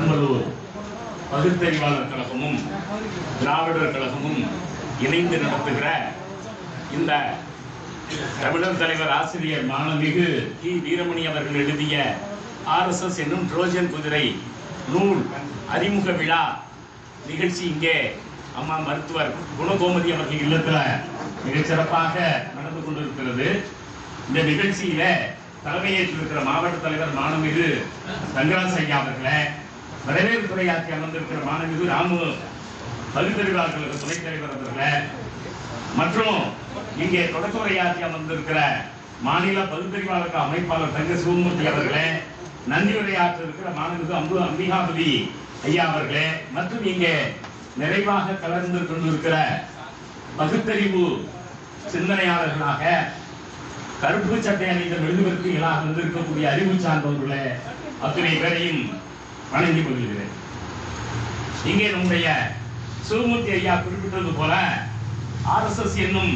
பெரம்பலூர் பகுத்தறிவாளர் கழகமும் திராவிடர் கழகமும் இணைந்து நடத்துகிற இந்த தமிழர் தலைவர் ஆசிரியர் மாணமிகு டி வீரமணி அவர்கள் எழுதிய RSS என்னும் ட்ரோஜன் குதிரை நூல் அறிமுக விழா நிகழ்ச்சி இங்கே அம்மா மருத்துவர் குணகோமதி அவர்கள் இல்லத்தில் மிகச்சிறப்பாக நடந்து கொண்டிருக்கிறது. இந்த நிகழ்ச்சியில தலைமையேற்றிருக்கிற மாவட்ட தலைவர் மாணமிகு தங்கராஜ் ஐயா அவர்களை, வரவேற்புரையாற்றி அமர்ந்திருக்கிற மாணமிகு ராமு பகுத்தறிவாளர் கழக துணைத் தலைவர் அவர்களை, மற்றும் இங்கே தொடக்க உரையாற்றி அமர்ந்திருக்கிற மாநில பகுத்தறிவாளர் அமைப்பாளர் தங்க சிவமூர்த்தி அவர்களே, நன்றி உரையாற்ற இருக்கிற மாணமிகு அம்பிகாபதி ஐயா அவர்களே, மற்றும் இங்கே நிறைவாக கலந்து கொண்டிருக்கிற பகுத்தறிவு சிந்தனையாளர்களாக கருப்பு சட்டை அணிந்த மெழுகுவர்த்திகளாக வந்திருக்கக்கூடிய அறிவு சார்ந்தவர்களே, அத்தனை பேரையும் வணங்கி கொள்கிறேன். இங்கே நம்முடைய சிவமூர்த்தி ஐயா குறிப்பிட்டது போல RSS என்னும்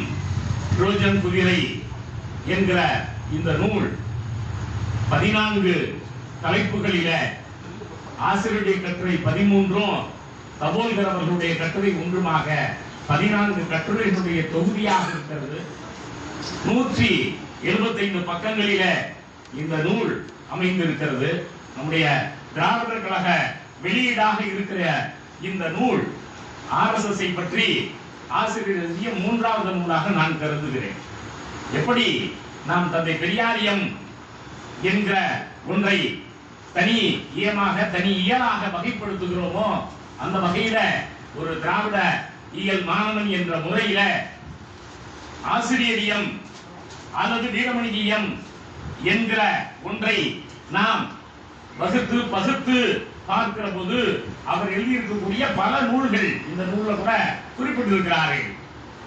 ட்ரோஜன் குதிரை என்கிற இந்த நூல் 14 தலைப்புகளில ஆசிரியருடைய கட்டுரை 13ம் தபோல்கர் அவர்களுடைய கட்டுரை 1மாக 14 கட்டுரைகளுடைய தொகுதியாக இருக்கிறது. 175 பக்கங்களில இந்த நூல் அமைந்திருக்கிறது. நம்முடைய திராவிடர் கழக வெளியீடாக இருக்கிற இந்த நூல் RSS பற்றி ஆசிரியர் எழுதிய 3வது நூலாக நான் கருதுகிறேன். எப்படி நாம் தந்தை பெரியாரியம் என்கிற ஒன்றை தனி இயலாக வகைப்படுத்துகிறோமோ, அந்த வகையில ஒரு திராவிட இயல் மாணவன் என்ற முறையில ஆசிரியரியம் அல்லது வீரமணியம் என்கிற ஒன்றை நாம் வகுத்து பகுத்து பார்க்கிற போது அவர் எழுதியிருக்கக்கூடிய பல நூல்கள் இந்த நூல்ல கூட குறிப்பிட்டிருக்கிறார்கள்.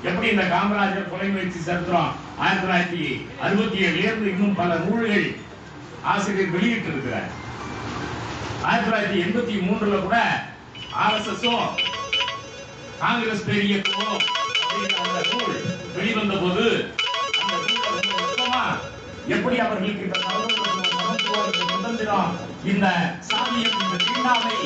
எப்படி இந்த காமராஜர் கொலை முயற்சி சரித்திரம் 1967 இருந்து இன்னும் பல நூல்கள் ஆசிரியர் வெளியிட்டு இருக்கிறார். 1983 கூட RSS-ம் காங்கிரஸ் பேரியக்கமும் அந்த நூல் வெளிவந்த போது அந்த நூல் மொத்தமா எப்படி அவர்களுக்கு இந்த சுதந்திரம், இந்த சாதியம், இந்த தீண்டாமை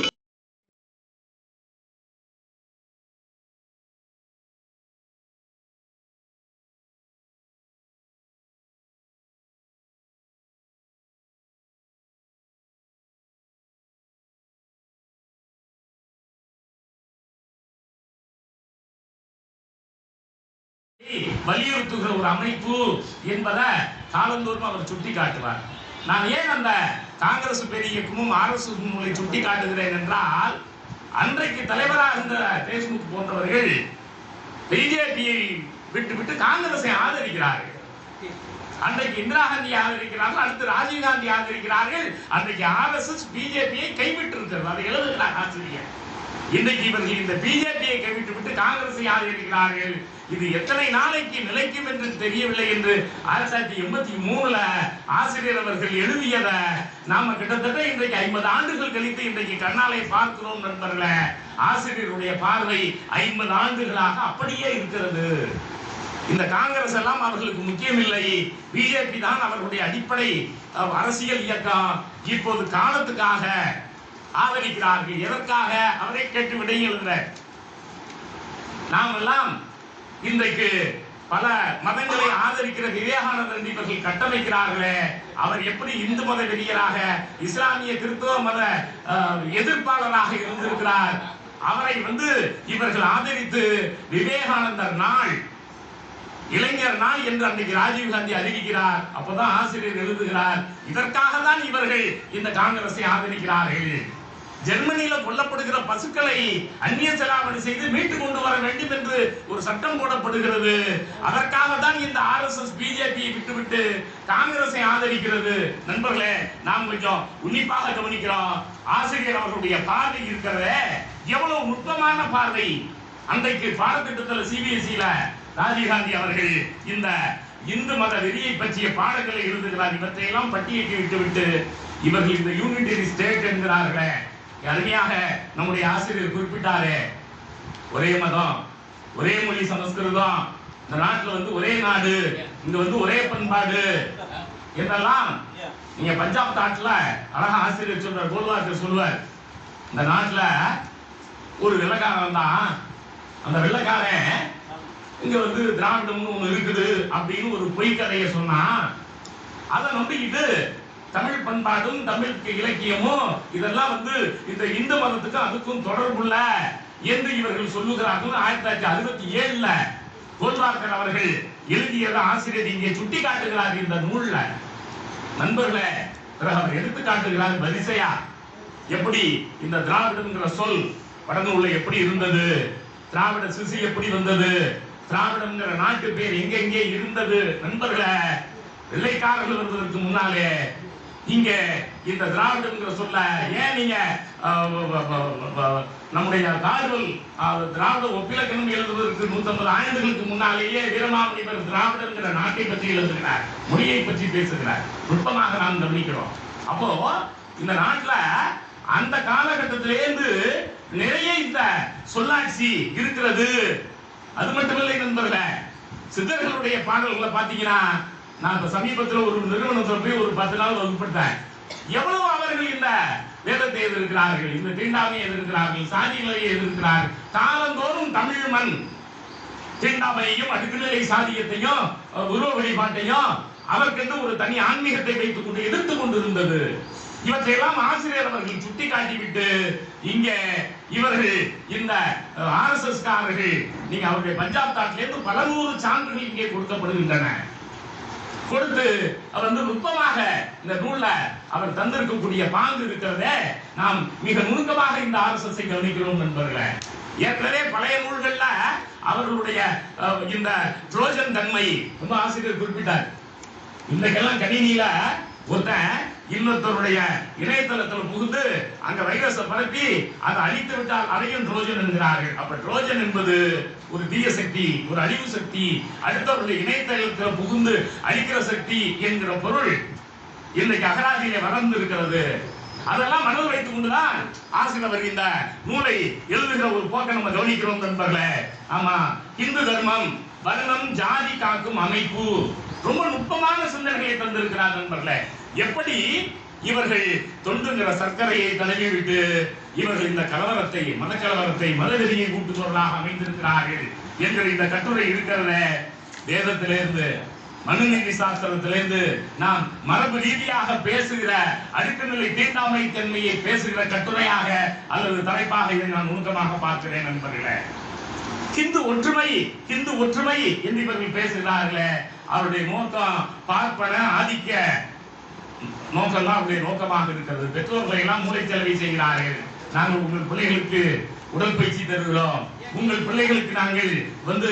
வலியுறுத்துகிற ஒரு அமைப்பு என்பதை காலந்தோறும் அவர் சுட்டி காட்டுவார். நான் ஏன் அந்த காங்கிரஸ் பேரியக்கமும் RSS நூலை சுட்டி காட்டுகிறேன் என்றால், அன்றைக்கு தலைவராக இருந்த தேஷ்முக் போன்றவர்கள் பிஜேபியை விட்டு காங்கிரஸை ஆதரிக்கிறார்கள். அன்றைக்கு இந்திரா காந்தி ஆதரிக்கிறார்கள், அடுத்து ராஜீவ் காந்தி ஆதரிக்கிறார்கள். அன்றைக்கு RSS பிஜேபியை கைவிட்டு இருக்கிறது. அதை எழுதுகிறார் ஆசிரியர். இன்றைக்கு இவர்கள் இந்த பிஜேபியை கைவிட்டு காங்கிரஸை ஆதரிக்கிறார்கள். இது எத்தனை நாளைக்கு நிலைக்கும் என்று தெரியவில்லை என்று 1983 ஆசிரியர் அவர்கள் எழுதியதை நாம கிட்டத்தட்ட இன்றைக்கு 50 ஆண்டுகள் கழித்து இன்றைக்கு கண்ணாலை பார்க்கிறோம் நண்பர்களே. ஆசிரியருடைய பார்வை 50 ஆண்டுகளாக அப்படியே இருக்கிறது. இந்த காங்கிரஸ் எல்லாம் அவர்களுக்கு முக்கியம் இல்லை, பிஜேபி தான் அவர்களுடைய அடிப்படை அரசியல் இயக்கம். இப்போது காலத்துக்காக ஆதரிக்கிறார்கள். எதற்காக அவரை கேட்டு விடையும் எழுதுகிறார். நாம் எல்லாம் இன்றைக்கு பல மதங்களை ஆதரிக்கிற விவேகானந்தர் இவர்கள் கட்டமைக்கிறார்களே, அவர் எப்படி இந்து மத வெறியராக, இஸ்லாமிய கிறிஸ்தவ மத எதிர்ப்பாளராக இருந்திருக்கிறார். அவரை இவர்கள் ஆதரித்து விவேகானந்தர் நாள், இளைஞர் நாள் என்று அன்றைக்கு ராஜீவ் காந்தி அறிவிக்கிறார். அப்போதான் ஆசிரியர் எழுதுகிறார், இதற்காக தான் இவர்கள் இந்த காங்கிரஸை ஆதரிக்கிறார்கள். ஜெர்மனியில கொல்லப்படுகிற பசுக்களை அந்நிய செலாவணி செய்து மீட்டு கொண்டு வர வேண்டும் என்று ஒரு சட்டம் போடப்படுகிறது. அதற்காக தான் இந்த RSS பிஜேபியை விட்டு காங்கிரஸை ஆதரிக்கிறது. நண்பர்களே, நாம் கொஞ்சம் உன்னிப்பாக கவனிக்கிறோம். ஆசிரியர் அவர்களுடைய பார்வை இருக்கிறத எவ்வளவு நுட்பமான பார்வை. அன்றைக்கு பாடத்திட்டத்தில் CBSE-ல ராஜீவ்காந்தி அவர்கள் இந்த இந்து மத வெறியை பற்றிய பாடங்களை எழுதுகிறார். இவற்றையெல்லாம் பட்டியலிட்டு விட்டு இவர்கள் இந்த யூனிட்டரி ஸ்டேட் என்கிறார்களே, அருமையாக நம்முடைய ஆசிரியர் குறிப்பிட்டாரே, ஒரே மதம், ஒரே மொழி சமஸ்கிருதம், இந்த நாட்டில் ஒரே நாடு, இங்க ஒரே பண்பாடு என்றெல்லாம் நீங்க பஞ்சாப் நாட்டில் அழகா ஆசிரியர் சொல்றார், கோல்வார்கர் சொல்வார், இந்த நாட்டுல ஒரு வெள்ளக்காரன் தான். அந்த வெள்ளக்காரன் இங்க வந்து திராவிடம்னு ஒண்ணு இருக்குது அப்படின்னு ஒரு பொய்க்கதையை சொன்னா, அதை நம்பிக்கிட்டு தமிழ் பண்பாடும் தமிழ் இலக்கியமும் இதெல்லாம் வந்து இந்த இந்து மதத்துக்கும் அதுக்கும் தொடர்புள்ள என்று இவர்கள் சொல்லுகிறார்கள். 1967 கோல்வார்கர் அவர்கள் எழுதியது ஆசிரியர் இங்கே சுட்டி காட்டுகிறார் இந்த நூல்ல. நண்பர்களே, பிறகு அவர் எடுத்து காட்டுகிறார் வரிசையா எப்படி இந்த திராவிடம்ங்கிற சொல் வடநூல்ல எப்படி இருந்தது, திராவிட சிசு எப்படி வந்தது, திராவிடம்ங்கிற நாட்டு பேர் எங்கெங்கே இருந்தது. நண்பர்களே, வெள்ளைக்காரர்கள் வருவதற்கு முன்னாலே இங்க இந்த திராவிடம்ங்கிற சொல்ல ஏன் நீங்க நம்முடைய கார்வல் திராவிட ஒப்பிலக்கணம் எழுதுவதற்கு 150 ஆண்டுகளுக்கு முன்னாலேயே வீரமாமுனிவர் திராவிடங்கிற நாட்டை பற்றி எழுதுகிறார், மொழியை பற்றி பேசுகிறார். நுட்பமாக நாம் கவனிக்கிறோம். அப்போ இந்த நாட்டுல அந்த காலகட்டத்திலேருந்து நிறைய இந்த சொல்லாட்சி இருக்கிறது. அது மட்டுமில்லை நண்பர்களே, சித்தர்களுடைய பாடல்களை பாத்தீங்கன்னா, நான் இப்ப சமீபத்தில் ஒரு நிறுவனத்தில் போய் ஒரு 10 நாள் வகுப்படுத்தேன். எவ்வளவு அவர்கள் இந்த வேதத்தை எதிர்க்கிறார்கள், இந்த தீண்டாமையை எதிர்க்கிறார்கள், சாதிகளை எதிர்க்கிறார்கள். காலந்தோறும் தமிழ் மண் தீண்டாமையையும் அடுக்குநிலை சாதியத்தையும் உருவ வழிபாட்டையும் அவர்கென்று ஒரு தனி ஆன்மீகத்தை வைத்துக் கொண்டு எதிர்த்து கொண்டிருந்தது. இவற்றையெல்லாம் ஆசிரியர் அவர்கள் சுட்டி காட்டிவிட்டு இங்க இவர்கள் இந்த RSS காரர்கள், நீங்க அவருடைய பஞ்சாப் தாட்டிலிருந்து பல 100 சான்றுகள் இங்கே கொடுக்கப்படுகின்றன. கொடுத்து அவர் வந்து நுட்பமாக இந்த நூல்ல அவர் தந்திருக்கக்கூடிய பாங்கு இருக்கிறதே, நாம் மிக நுணுக்கமாக இந்த RSS கவனிக்கிறோம் நண்பர்களே. ஏற்கனவே பழைய நூல்கள்ல அவர்களுடைய இந்த ட்ரோஜன் தன்மை ரொம்ப ஆசிரியர் குறிப்பிட்டார். இன்றைக்கெல்லாம் கணினியில ஒருத்தன் இன்னொருத்தருடைய இணையதளத்தில் புகுந்து அங்க வைரஸை பரப்பி அதை அழித்து விட்டால் அதையும் ட்ரோஜன் என்கிறார்கள். அப்ப ட்ரோஜன் என்பது ஒரு தீய சக்தி, ஒரு அழிவு சக்தி, அடுத்தவருடைய இணையதளத்தில் புகுந்து அழிக்கிற சக்தி என்கிற பொருள் இன்றைக்கு அகராதியிலே வளர்ந்து இருக்கிறது. அதெல்லாம் மனதில் வைத்துக் கொண்டுதான் ஆசிரியர் இந்த நூலை எழுதுகிற ஒரு போக்கை நம்ம கவனிக்கிறோம் நண்பர்களே. ஆமா, இந்து தர்மம் வர்ணம் ஜாதி காக்கும் அமைப்பு ரொம்ப நுட்பமான சிந்தனைகளை தந்திருக்கிறார் நண்பர்களே. எப்படி இவர்கள் தொண்டுங்கிற சர்க்கரையை தடவி விட்டு இவர்கள் இந்த கலவரத்தை, மத கலவரத்தை, மதவெறியை கூட்டுபவர்களாக அமைந்திருக்கிறார்கள் என்கிற இந்த கட்டுரை இருக்கிறத வேதத்திலிருந்து, மனுநீதி சாஸ்திரத்திலிருந்து நாம் மரபு ரீதியாக பேசுகிற அடுக்குநிலை தீண்டாமை தன்மையை பேசுகிற கட்டுரையாக அல்லது தலைப்பாக இதை நான் நுணுக்கமாக பார்க்கிறேன் நண்பர்களே. ஹிந்து ஒற்றுமை, ஹிந்து ஒற்றுமை என்று இவர்கள் பேசுகிறார்களே, அவருடைய நோக்கம் பார்ப்பன ஆதிக்க நோக்கம் தான் அவருடைய நோக்கமாக இருக்கிறது. பெற்றோர்களை எல்லாம் மூளைச்சலவை செய்கிறார்கள். நாங்கள் உங்கள் பிள்ளைகளுக்கு உடற்பயிற்சி தருகிறோம், உங்கள் பிள்ளைகளுக்கு நாங்கள் வந்து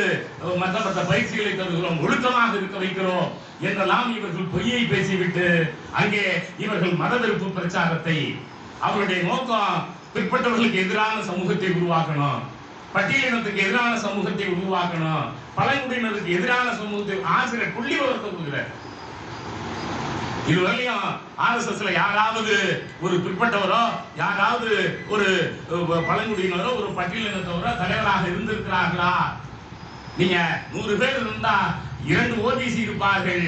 மற்ற பயிற்சிகளை தருகிறோம், ஒழுக்கமாக இருக்க வைக்கிறோம் என்றெல்லாம் இவர்கள் பொய்யை பேசிவிட்டு அங்கே இவர்கள் மத வெறுப்பு பிரச்சாரத்தை, அவருடைய நோக்கம் பிற்பட்டவர்களுக்கு எதிரான சமூகத்தை உருவாக்கணும், பட்டியலினத்துக்கு எதிரான சமூகத்தை உருவாக்கணும், பழங்குடியினருக்கு எதிரான சமூகத்தை ஆசிரியர் புள்ளி வளர்த்து கொடுக்கிறார். இதுவரையும் RSSல யாராவது ஒரு பிற்பட்டவரோ, யாராவது ஒரு பழங்குடியினரோ, ஒரு பட்டியலினத்தவரோ தலைவராக இருந்திருக்கிறார்களா? நீங்க 100 பேர் இருந்தா 2 OBC இருப்பார்கள்,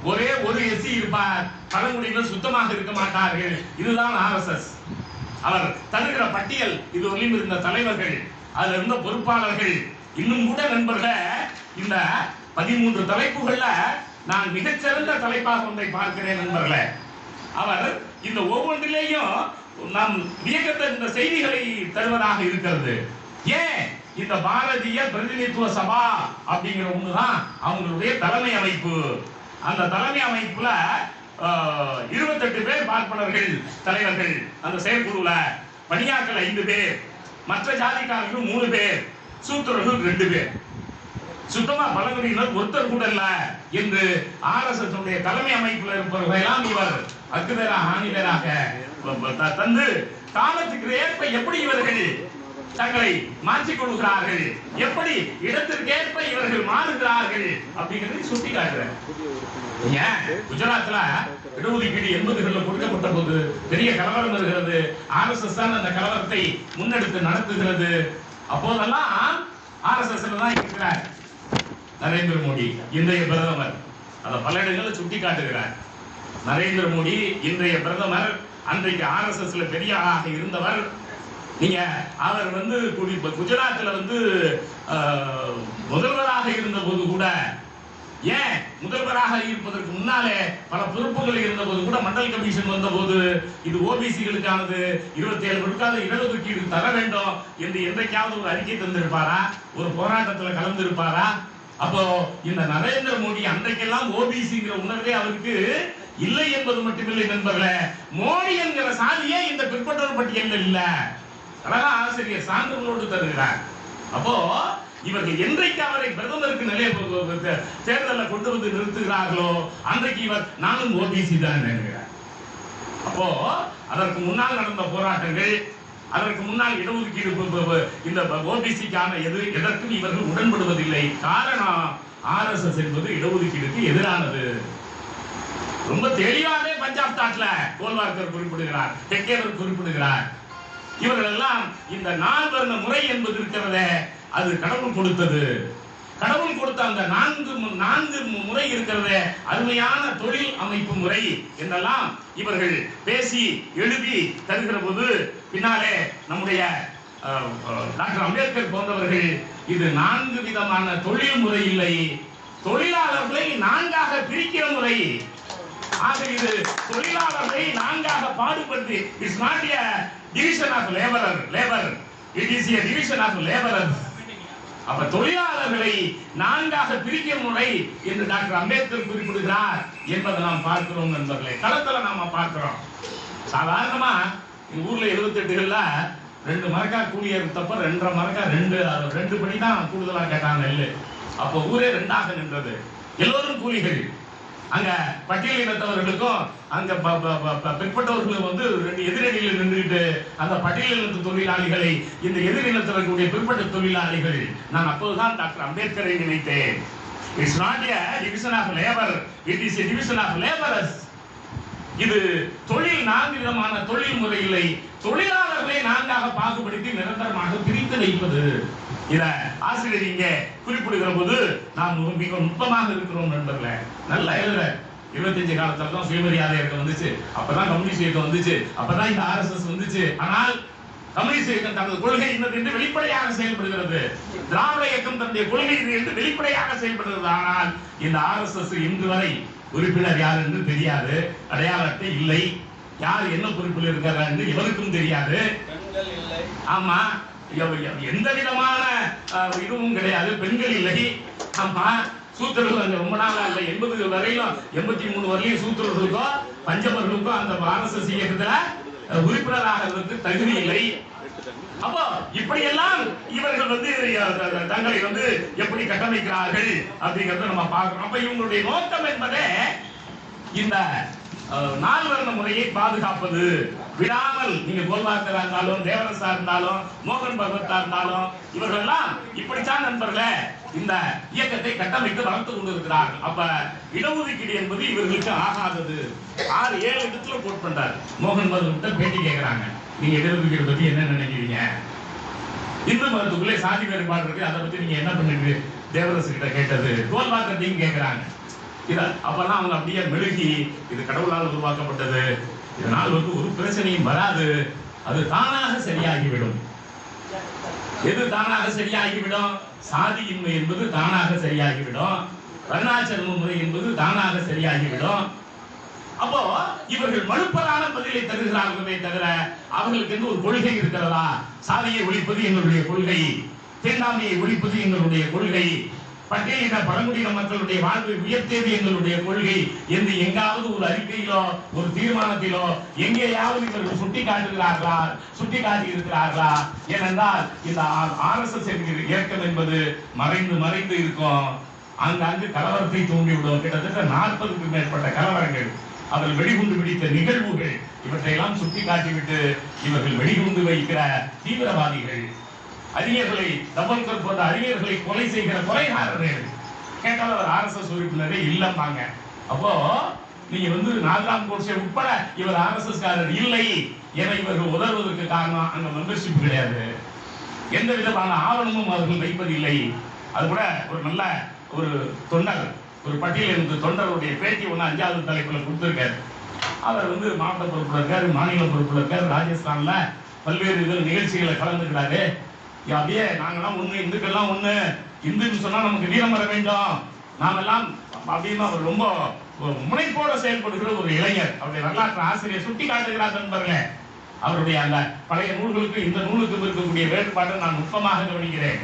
ஒரே ஒரு SC இருப்பார், பழங்குடியினர் சுத்தமாக இருக்க மாட்டார்கள். இதுதான் RSS. அவர் தருகிற பட்டியல். இதுவரையும் இருந்த தலைவர்கள், அதுல இருந்த பொறுப்பாளர்கள், இன்னும் கூட நண்பர்களே இந்த 13 தலைப்புகள்ல நான் மிகச்சிறந்த தலைப்பாக ஒன்றை பார்க்கிறேன் நண்பர்களே. அவர் இந்த ஒவ்வொன்றிலேயும் நாம் வியக்கத்த இந்த செய்திகளை தருவதாக இருக்கிறது. ஏன் இந்த பாரதிய பிரதிநிதித்துவ சபா அப்படிங்கிற ஒண்ணுதான் அவங்களுடைய தலைமை அமைப்பு. அந்த தலைமை அமைப்புல 28 பேர் பார்ப்பனர்கள் தலைவர்கள், அந்த செயற்குழுல பணியாட்கள் 5 பேர், மற்ற ஜாதிக்காரர்கள் 3 பேர், சூத்திரர்கள் 2 பேர், சுத்தமா பழங்குடியினர் ஒருத்தர் கூட இல்ல என்று RSS தலைமை அமைப்பில் இருப்பவர்களெல்லாம் இவர் அக்குவேராக ஆணிவேராக தந்து காலத்துக்கு ஏற்ப எப்படி இவர்கள் தங்களை மாற்றிக் கொள்கிறார்கள், எப்படி இடத்திற்கேற்ப இவர்கள் மாறுகிறார்கள் அப்படிங்கிறதை சுட்டி காட்டுறார். குஜராத்ல இடஒதுக்கீடு 80களில் கொடுக்கப்பட்ட போது பெரிய கலவரம் வருகிறது. RSS தான் அந்த கலவரத்தை முன்னெடுத்து நடத்துகிறது. அப்போதெல்லாம் RSS தான் இருக்கிறார் நரேந்திர மோடி, இன்றைய பிரதமர். அதை பல இடங்களில் சுட்டி காட்டுகிறார். நரேந்திர மோடி இன்றைய பிரதமர், அன்றைக்கு RSSல பெரிய ஆளாக இருந்தவர், நீங்க அவர் வந்து குஜராத்தில் வந்து முதல்வராக இருந்த போது கூட, ஏன் முதல்வராக இருப்பதற்கு முன்னாலே பல பொறுப்புகள் இருந்த போது கூட மண்டல் கமிஷன் வந்த போது இது ஓபிசிகளுக்கானது 27 விழுக்காடு இடஒதுக்கீடு தர வேண்டும் என்று என்றைக்காவது ஒரு அறிக்கை தந்திருப்பாரா? ஒரு போராட்டத்தில் கலந்திருப்பாரா? அப்போ இந்த நரேந்திர மோடி அன்றைக்கெல்லாம் ஓபிசிங்கிற உணர்வே அவருக்கு இல்லை என்பது மட்டுமில்லை நண்பர்களே, மோடி என்கிற சாதியே இந்த பிற்பட்டோர் பட்டியலில் இல்ல. அழகா ஆசிரியர் சான்றுகளோடு தருகிறார். அப்போ இவர்கள் என்றைக்கு அவரை பிரதமருக்கு நிலைய தேர்தலில் கொண்டு வந்து நிறுத்துகிறார்களோ அன்றைக்கு இவர் நானும் ஓபிசி தான் நினைக்கிறார். அப்போ அதற்கு முன்னால் நடந்த போராட்டங்கள், அதற்கு முன்னால் இடஒதுக்கீடு இந்த ஓபிசிக்கான எதற்கும் இவர்கள் உடன்படுவதில்லை. காரணம் ஆர்எஸ்எஸ் என்பது இடஒதுக்கீடுக்கு எதிரானது. ரொம்ப தெளிவாகவே பஞ்சாப் தாட்ல கோல்வார்கர் குறிப்பிடுகிறார், டெக்கேவர் குறிப்பிடுகிறார். இவர்கள் எல்லாம் இந்த 4 வர்ண முறை என்பது இருக்கிறதே, அது கடவுள் கொடுத்தது. கடவுள் கொடுத்த அந்த 4 முறை இருக்கிறதே அருமையான தொழில் அமைப்பு முறை என்றெல்லாம் இவர்கள் பேசி எழுதி தருகிற போது பின்னாலே நம்முடைய டாக்டர் அம்பேத்கர் போன்றவர்கள் இது 4 விதமான தொழில் முறை இல்லை, தொழிலாளர்களை 4ஆக பிரிக்கிற முறை. ஆக இது தொழிலாளர்களை 4ஆக பாடுபடுத்தி, it's not a division of labour, it is a division of labourers. அப்ப தொழிலாளர்களை 4ஆக பிரிக்கிற முறை என்று டாக்டர் அம்பேத்கர் குறிப்பிடுகிறார் என்பதை நாம் பார்க்கிறோம் நண்பர்களே. களத்துல நாம பார்க்கிறோம். சாதாரணமா எங்க ஊர்ல 78கள்ல 2 மரக்கா கூலி எடுத்தப்ப 2.5 மரக்கா 2 படி தான் கூடுதலா கேட்டாங்க நெல்லு. அப்போ ஊரே 2ஆக நின்றது. எல்லோரும் கூலிகள். அங்க பட்டியல் இனத்தவர்களுக்கும் அங்க பிற்பட்டவர்களும் வந்து 2 எதிரணியில் நின்றுட்டு அந்த பட்டியல் இனத்து தொழிலாளிகளை இந்த எதிரினத்தவர்களுடைய பிற்பட்ட தொழிலாளிகள். நான் அப்போதுதான் டாக்டர் அம்பேத்கரை நினைத்தேன். It's not a division of labour, it is a division of labourers. இது தொழில் 4 விதமான தொழில் முறை இல்லை, தொழிலாளர்களை 4ஆக பாகுபடுத்தி நிரந்தரமாக பிரித்து வைப்பது. இத ஆசிரியர் இங்கே குறிப்பிடுகிற போது நாம் மிக நுட்பமாக இருக்கிறோம் நண்பர்களே. நல்லா எழுதுற 25 காலத்துல தான் சுயமரியாதை இயக்கம் வந்துச்சு, அப்பதான் கம்யூனிஸ்ட் இயக்கம் வந்துச்சு, அப்பதான் இந்த ஆர்எஸ்எஸ் வந்துச்சு. ஆனால் கம்யூனிஸ்ட் இயக்கம் தனது கொள்கை இன்னது என்று வெளிப்படையாக செயல்படுகிறது, திராவிட இயக்கம் தன்னுடைய கொள்கை இது என்று வெளிப்படையாக செயல்படுகிறது. ஆனால் இந்த ஆர்எஸ்எஸ் இன்று வரை உறுப்பினர் யார் என்று தெரியாது, அடையாள அட்டை இல்லை, யார் என்ன பொறுப்பில் இருக்கிறார் என்று இவருக்கும் தெரியாது. ஆமா, எந்த விதமான இதுவும் கிடையாது, பெண்கள் இல்லை. ஆமா, சூத்திரர்கள் ரொம்ப நாளா இல்லை, 80 வரையிலும் 83 வரையிலும் சூத்திரர்களுக்கோ பஞ்சமர்களுக்கோ அந்த ஆர்எஸ்எஸ் இயக்கத்துல உறுப்பினராக தகுதி இல்லை. அப்போ இப்படியெல்லாம் இவர்கள் வந்து தங்களை வந்து எப்படி கட்டமைக்கிறார்கள் அப்படிங்கறத நம்ம பார்க்கிறோம். அப்ப இவங்களுடைய நோக்கம் என்பதே இந்த 4 வர்ண முறையை பாதுகாப்பது. விடாமல் நீங்க கோல்வார்கரா இருந்தாலும், தேவரசா இருந்தாலும், மோகன் பகவத்தா இருந்தாலும், இவர்கள் எல்லாம் இப்படித்தான் நண்பர்களே இந்த இயக்கத்தை கட்டமைத்து வளர்த்து கொண்டிருக்கிறார்கள். அப்ப இடஒதுக்கீடு என்பது இவர்களுக்கு ஆகாதது. 6-7 இடத்துல கோட் பண்றாரு. மோகன் பகவத் பேட்டி கேட்கிறாங்க, நீங்க இடஒதுக்கீடு பத்தி என்ன நினைக்கிறீங்க? இந்து மதத்துக்குள்ளே சாதி வேறுபாடு இருக்கு, அதை பத்தி நீங்க என்ன பண்ணுங்க? தேவரசு கிட்ட கேட்டது. கோல்வார்கரையும் கேட்கிறாங்க. அப்பெல்லாம் அவங்க அப்படியே மெழுகி, இது கடவுளால் உருவாக்கப்பட்டது, இதனால் வந்து ஒரு பிரச்சனையும் வராது, அது தானாக சரியாகிவிடும். எது தானாக சரியாகிவிடும்? சாதியின்மை என்பது தானாக சரியாகிவிடும், வர்ணாசிரம முறை என்பது தானாக சரியாகிவிடும். அப்போ இவர்கள் மறுப்பதான பதிலை தருகிறார்களே தவிர அவர்களுக்கு என்று ஒரு கொள்கை இருக்கிறதா? சாதியை ஒழிப்பது எங்களுடைய கொள்கை, தீண்டாமையை ஒழிப்பது எங்களுடைய கொள்கை, பட்டியலின பழங்குடியின மக்களுடைய வாழ்வை உயர்த்தியது எங்களுடைய கொள்கை என்று எங்காவது ஒரு அறிக்கையிலோ ஒரு தீர்மானத்திலோ எங்கேயாவது இவர்கள் சுட்டி காட்டி இருக்கிறார்களா? ஏனென்றால் இந்த ஆர்எஸ்எஸ் என்கிற இயக்கம் என்பது மறைந்து இருக்கும். அங்கு கலவரத்தை தூண்டிவிடும். கிட்டத்தட்ட 40க்கும் மேற்பட்ட கலவரங்கள், அதில் வெடிகுண்டு வெடித்த நிகழ்வுகள், இவற்றையெல்லாம் சுட்டி காட்டிவிட்டு இவர்கள் வெடிகுண்டு வைக்கிற தீவிரவாதிகள், அறிஞர்களை தபல்கர் போன்ற அறிஞர்களை கொலை செய்கிற கொலைகாரர்கள். கேட்டால் அவர் ஆர்எஸ்எஸ் உறுப்பினரே இல்லம்பாங்க. அப்போ நீங்க வந்து நாகராம் கோட்சே உட்பட இவர் ஆர்எஸ்எஸ் காரர் இல்லை என இவர்கள் உதவுவதற்கு காரணம் அங்க மெம்பர்ஷிப் கிடையாது, எந்த விதமான ஆவணமும் அவர்கள் வைப்பதில்லை. அது கூட ஒரு நல்ல ஒரு தொண்டர், ஒரு பட்டியலிருந்து தொண்டருடைய பேட்டி ஒன்று 5வது தலைப்புல கொடுத்திருக்காரு. அவர் வந்து மாவட்ட பொறுப்புல இருக்காரு, மாநில பொறுப்புல இருக்காரு, ராஜஸ்தான்ல பல்வேறு நிகழ்ச்சிகளை கலந்துக்கிறாரு. அப்படியே நாங்கெல்லாம் ஒண்ணு, இந்துக்கள்லாம் ஒண்ணு, இந்துன்னு சொன்னா நமக்கு வீரம் வர வேண்டும், நாம் எல்லாம் அப்படின்னு அவர் ரொம்ப முனைப்போட செயல்படுகிற ஒரு இளைஞர். அவருடைய வரலாற்று ஆசிரியர் சுட்டி காட்டுகிறார் நண்பர்களே. அவருடைய அந்த பழைய நூல்களுக்கு இந்த நூலுக்கு இருக்கக்கூடிய வேறுபாட்டை நான் நுட்பமாக கவனிக்கிறேன்.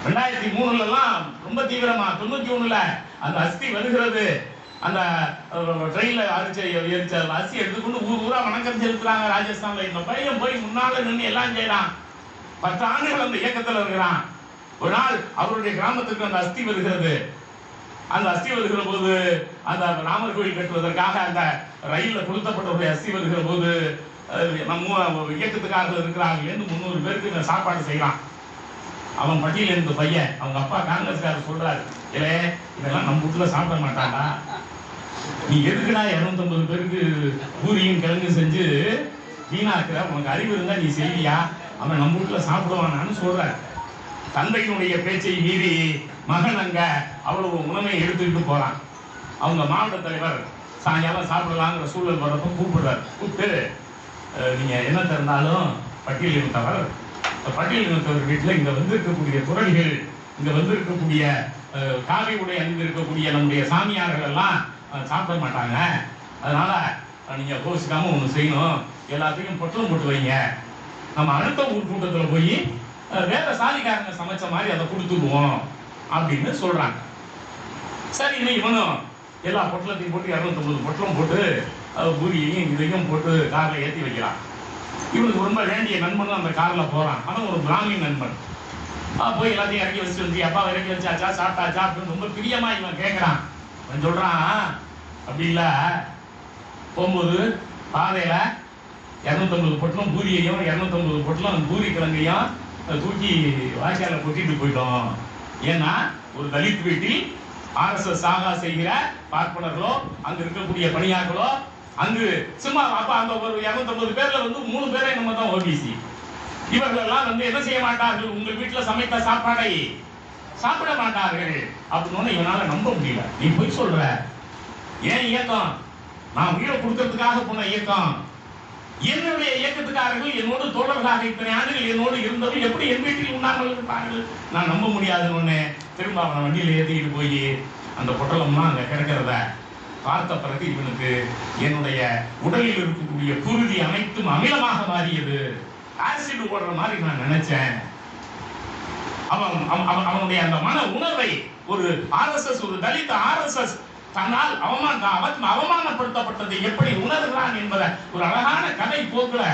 2003 ரொம்ப தீவிரமா, 91 அந்த அஸ்தி வருகிறது, அந்த ட்ரெயின்ல எரிச்ச அஸ்தி எடுத்துக்கொண்டு ஊர் ஊரா வணக்கம் செலுத்துறாங்க ராஜஸ்தான்ல. இந்த பையன் போய் முன்னால நின்று எல்லாம் செய்யறான். 10 ஆண்டுகள் அந்த இயக்கத்தில் இருக்கிறான். ஒரு நாள் அவருடைய கிராமத்துக்கு அந்த அஸ்தி வருகிறது. அந்த அஸ்தி வருகிற போது, அந்த ராமர் கோயில் கட்டுவதற்காக அந்த ரயில்ல கொளுத்தப்பட்டவருடைய அஸ்தி வருகிற போது, நம்ம இயக்கத்துக்காரர்கள் இருக்கிறாங்க 300 பேருக்கு சாப்பாடு செய்யறான். அவன் பட்டியல இருந்த பையன், அவங்க அப்பா காங்கிரஸ்காரர் சொல்றாரு, இல்ல இதெல்லாம் நம்ம வீட்டுல சாப்பிட மாட்டாண்டா, நீ எதுக்குடா 250 பேருக்கு பூரியும் கிழங்கு செஞ்சு வீணாக்குற, உனக்கு அறிவு இருந்தா நீ செய்வியா, அவன் நம்ம வீட்டுல சாப்பிடுவானான்னு சொல்றாரு. தந்தையினுடைய பேச்சை மீறி மகன் அங்க அவ்வளவு உணவை எடுத்துக்கிட்டு போறான். அவங்க மாவட்ட தலைவர் சாயங்காலம் சாப்பிடலாங்கிற சூழல் வரப்ப கூப்பிடுறாரு. கூப்பிட்டு, நீங்க என்ன திறந்தாலும் பட்டியல் இனத்தவர், பட்டியல் இனத்தவர் வீட்டுல இங்க வந்திருக்கக்கூடிய துறவிகள், இங்க வந்திருக்கக்கூடிய காவி உடை அணிந்திருக்கக்கூடிய நம்முடைய சாமியார்கள் எல்லாம் சாப்பிட மாட்டாங்க, அதனால நீங்க கோசிக்காம ஒண்ணு செய்யணும், எல்லாத்தையும் பொட்டலம் போட்டு வைங்க, நம்ம அடுத்த ஊர் கூட்டத்துல போய் வேற சாதிக்காரங்க சமைச்ச மாதிரி அதை கொடுத்துடுவோம் அப்படின்னு சொல்றாங்க. சரி, இவனும் எல்லா பொட்டலத்தையும் போட்டு 250 பொட்டலம் போட்டு பூரியையும் இதையும் போட்டு கார்ல ஏற்றி வைக்கிறான். இவனுக்கு ரொம்ப வேண்டிய நண்பனும் அந்த கார்ல போறான். அவன் ஒரு பிராமின் நண்பன். போய் எல்லாத்தையும் இறக்கி வச்சுட்டு வந்து, அப்பா இறக்கி வச்சாச்சா, சாப்பிட்டாச்சா அப்படின்னு ரொம்ப பிரியமா இவன் கேட்கிறான். அவன் சொல்றான், அப்படி இல்ல, போகும்போது பாதையில 250 பொட்டலம் பூரியையும் 250 பொட்டலம் பூரி கிழங்கையும் தூக்கி வாய்க்கால கொட்டிட்டு போயிட்டோம். ஏன்னா ஒரு தலித் வீட்டில் RSS சாகா செய்கிற பார்ப்பனர்களோ, அங்க இருக்கக்கூடிய பணியாக்களோ, அங்கு சும்மா அப்ப அந்த ஒரு 250 பேர்ல 3 பேரை நம்ம தான் ஓபிசி. இவர்கள் எல்லாம் என்ன செய்ய மாட்டார்கள், உங்கள் வீட்டுல சமைத்த சாப்பாடை சாப்பிட மாட்டார்கள் அப்படின்னு இவனால நம்ப முடியல. நீ போய் சொல்ற, ஏன் இயக்கம், நான் உயிரை கொடுக்கறதுக்காக போன இயக்கம், என்னுடைய இயக்கத்துக்காரர்கள் என்னோடு தோழர்களாக இத்தனை ஆண்டுகள் என்னோடு இருந்தவர்கள் எப்படி என் வீட்டில் உண்ணாமல் இருப்பார்கள், நான் நம்ப முடியாதுன்னு திரும்ப அவனை வண்டியில ஏற்றிக்கிட்டு போய் அந்த பொட்டலம்லாம் அங்க கிடக்கிறத பார்த்த பிறகு இவனுக்கு என்னுடைய உடலில் இருக்கக்கூடிய குருதி அனைத்தும் அமிலமாக மாறியது, ஆசிட் போடுற மாதிரி நான் நினைச்சேன். அவனுடைய அந்த மன உணர்வை ஒரு RSS, ஒரு தலித் RSS தன்னால் அவமானப்படுத்தப்பட்டதை எப்படி உணர்கிறான் என்பதை ஒரு அழகான கதை போக்குல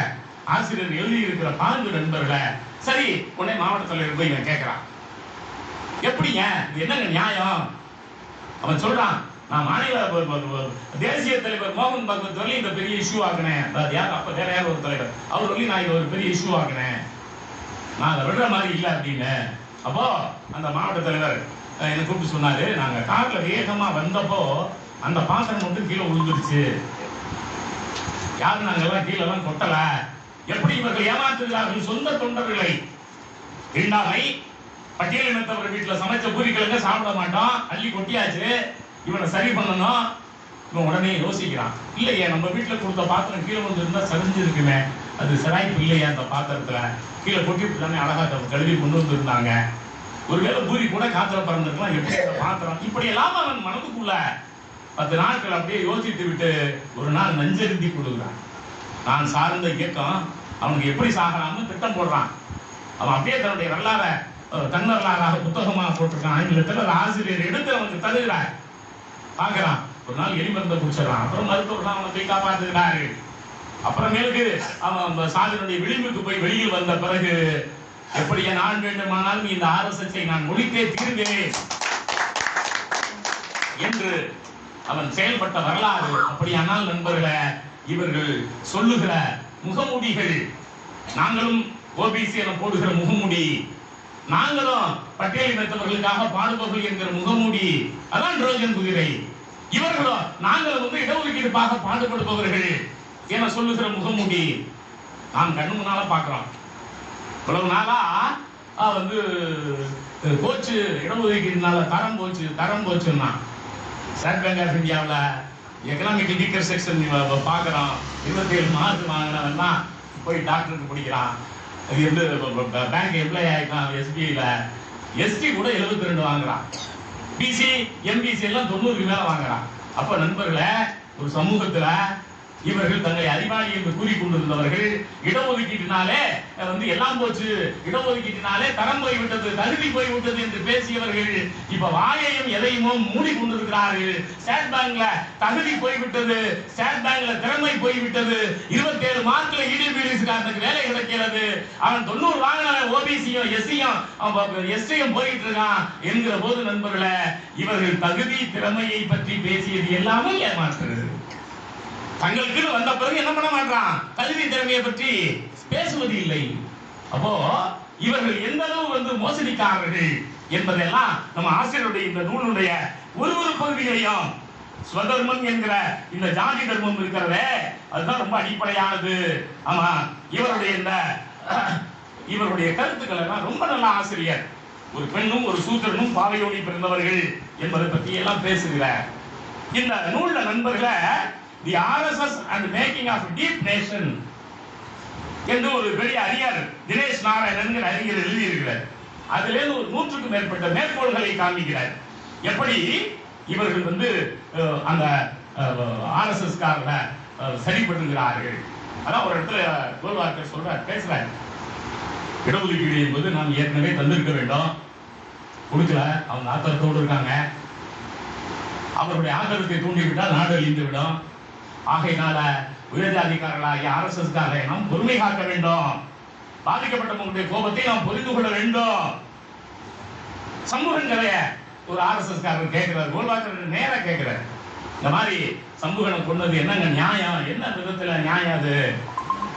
ஆசிரியர் எழுதியிருக்கிற பாங்கு நண்பர்களே. சரி, உடனே மாவட்ட தலைவர் போய் இவன் கேட்கிறான், எப்படிங்க இது என்னங்க நியாயம்? அவன் சொல்றான், நான் மாநில தேசிய தலைவர் மோகன் பகவத் வரையும் இந்த பெரிய இஷ்யூ ஆகினேன், யார் அப்ப வேற யார் ஒரு தலைவர், அவர் வரையும் நான் இதை ஒரு பெரிய இஷ்யூ ஆகினேன், நான் அதை விடுற மாதிரி இல்லை அப்படின்னு. அப்போ அந்த மாவட்ட தலைவர் என்ன கூப்பிட்டு சொன்னாரு, நாங்க கார்ல வேகமா வந்தப்போ அந்த பாத்திரம் மட்டும் கீழே விழுந்துருச்சு, யாரும் நாங்க எல்லாம் கீழே எல்லாம் கொட்டல, எப்படி இவர்கள் ஏமாற்றுகிறார்கள் சொந்த தொண்டர்களை, தீண்டாமை, பட்டியல் இனத்தவர் வீட்டுல சமைச்ச பூரிக்கிழங்க சாப்பிட மாட்டோம், அள்ளி கொட்டியாச்சு, இவனை சரி பண்ணணும். இவன் உடனே யோசிக்கிறான், இல்லையே நம்ம வீட்டுல கொடுத்த பாத்திரம் கீழே வந்து இருந்தா சரிஞ்சிருக்குமே, அது சராய்ப்பு இல்லையா, அந்த பாத்திரத்துல கீழே கொட்டி தானே அழகா கழுவி கொண்டு வந்திருந்தாங்க, ஒருவேளை பூரி கூட காத்துல பறந்துருக்கலாம், எப்படி பாத்திரம், இப்படி எல்லாம் அவன் மனதுக்குள்ள 10 நாட்கள் அப்படியே யோசித்து விட்டு ஒரு நாள் நஞ்செருந்தி கொடுக்குறான். நான் சார்ந்த இயக்கம் அவனுக்கு எப்படி சாகலாம்னு திட்டம் போடுறான். அவன் அப்படியே தன்னுடைய வரலாற தன்னரலாறாக புத்தகமாக போட்டிருக்கான். ஆங்கிலத்தில் ஆசிரியர் எடுத்து அவனுக்கு தருகிறார். பார்க்கிறான், ஒரு நாள் எலிமருந்தை குடிச்சிடறான். அப்புறம் மருத்துவர்கள் அவனை போய் காப்பாற்றுகிறாரு. அப்புறமேலுக்கு அவன் சாதினுடைய விளிம்புக்கு போய் வெளியில் வந்த பிறகு, எப்படி நான் வேண்டுமானாலும் இந்த RSS-ஐ நான் ஒழித்தே தீர்ந்தேன் என்று அவன் செயல்பட்ட வரலாறு. அப்படியானால் நண்பர்களே, இவர்கள் சொல்லுகிற முகமூடிகள், நாங்களும் OBC என போடுகிற முகமூடி, நாங்களும் பட்டியல் இனத்தவர்களுக்காக பாடுபவர்கள் என்கிற முகமூடி, அதான் ட்ரோஜன் குதிரை. இவர்களோ நாங்கள் இடஒதுக்கீடுக்காக பாடுபடுபவர்கள் என சொல்லுகிற முகமூடி நாம் கண்ணு முன்னால பார்க்கிறோம். இவ்வளவு நாளா கோச்சு இடஒதுக்கீடுனால தரம் போச்சுன்னா ஸ்டேட் பேங்க் ஆஃப் இந்தியாவில் எக்கனாமிக் வீக்கர் செக்ஷன் பார்க்குறோம். 27 மார்க் வாங்கினவன்னா போய் டாக்டருக்கு படிக்கிறான், இது வந்து பேங்க் எம்ப்ளாய் ஆகிட்டான் SBIல, ST கூட 72 வாங்குறான், பிசி MBC எல்லாம் 90க்கு மேல வாங்குறான். அப்ப நண்பர்களே, ஒரு சமூகத்துல இவர்கள் தங்களை அறிவாளி என்று கூறிக்கொண்டிருந்தவர்கள் இடஒதுக்கீட்டினாலே வந்து எல்லாம் போச்சு, இடஒதுக்கீட்டினாலே தரம் போய்விட்டது, தகுதி போய்விட்டது என்று பேசியவர்கள் இப்ப வாயையும் எதையும் மூடி கொண்டிருக்கிறார்கள். ஸ்டேட் பேங்க்ல தகுதி போய்விட்டது, ஸ்டேட் பேங்க்ல திறமை போய்விட்டது, 27 மார்க்ல EWS வேலை கிடைக்கிறது, அவன் 90 வாங்கின OBCயும் SCயும் போயிட்டு இருக்கான் என்கிற போது நண்பர்களே, இவர்கள் தகுதி திறமையை பற்றி பேசியது எல்லாமே ஏமாற்றுகிறது. தங்களுக்கு வந்த பிறகு என்ன பண்ண மாட்டான், கல்வி திறமையை பற்றி பேசுவது இல்லை. அப்போ இவர்கள் எந்த அளவு வந்து மோசடிக்காரர்கள் என்பதெல்லாம் நம்ம ஆசிரியருடைய இந்த நூலுடைய ஒரு பகுதிகளையும், ஸ்வதர்மம் என்கிற இந்த ஜாதி தர்மம் இருக்கிறதே அதுதான் ரொம்ப அடிப்படையானது. ஆமா, இவருடைய கருத்துக்கள் எல்லாம் ரொம்ப நல்ல ஆசிரியர். ஒரு பெண்ணும் ஒரு சூத்திரனும் பாவையோடி பிறந்தவர்கள் என்பதை பற்றி எல்லாம் பேசுகிறார். இந்த நூல்ல நண்பர்களே, The RSS and Making of Deep Nation என்று ஒரு பெரிய அறிஞர் தினேஷ் நாராயணன் என்கிற அறிஞர் எழுதியிருக்கிறார். அதிலே ஒரு 100க்கும் மேற்பட்ட மேற்கோள்களை காண்பிக்கிறார். எப்படி இவர்கள் வந்து அந்த RSS காரங்க சரிபடுகிறார்கள். அதான் ஒரு இடத்துல கோல்வார்க்கர் சொல்றார், பேசுறார், இடஒதுக்கீடு என்பது நாம் ஏற்கனவே தந்திருக்க வேண்டும், கொடுக்கல, அவங்க ஆத்திரத்தோடு இருக்காங்க, அவருடைய ஆத்திரத்தை தூண்டிவிட்டால் நாடு அழிந்து விடும். ஆகையினால உயர்ஜாதிக்காரர்களாகிய RSSகாக நாம் பொறுமை காக்க வேண்டும், பாதிக்கப்பட்டவங்களுடைய கோபத்தை நாம் புரிந்து கொள்ள வேண்டும். சமூகங்களைய ஒரு RSSகாரர் கேட்கிறார், கோல்வாக்கர் நேரா கேட்கிறார், இந்த மாதிரி சமூகம் கொண்டது என்னங்க நியாயம், என்ன விதத்துல நியாயம் அது?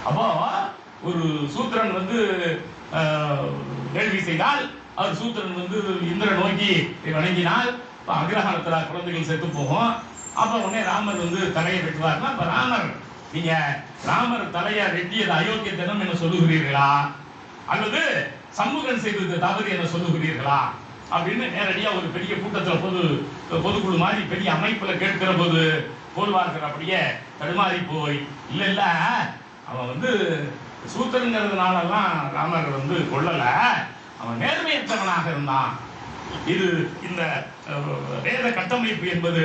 அப்போ ஒரு சூத்திரன் வந்து வேள்வி செய்தால், அவர் சூத்திரன் வந்து இந்திரன் நோக்கி வணங்கினால் அக்ரஹாரத்துல குழந்தைகள் செத்து போகும். அப்ப உடனே ராமர் வந்து தலையை வெட்டுவார்னா, அப்ப ராமர், நீங்க ராமர் தலையை வெட்டியது அயோக்கியத்தனம் என சொல்லுகிறீர்களா, அல்லது சமூகம் செய்தது தவறு என சொல்லுகிறீர்களா அப்படின்னு நேரடியா ஒரு பெரிய கூட்டத்துல பொதுக்குழு மாதிரி பெரிய அமைப்புல கேட்கிற போது கோல்வார்க்கர் அப்படியே தடுமாறி போய், இல்ல அவன் வந்து சூத்திரங்கிறதுனாலலாம் ராமர் வந்து கொல்லல, அவன் நேர்மையற்றவனாக இருந்தான். இது இந்த வேத கட்டமைப்பு என்பது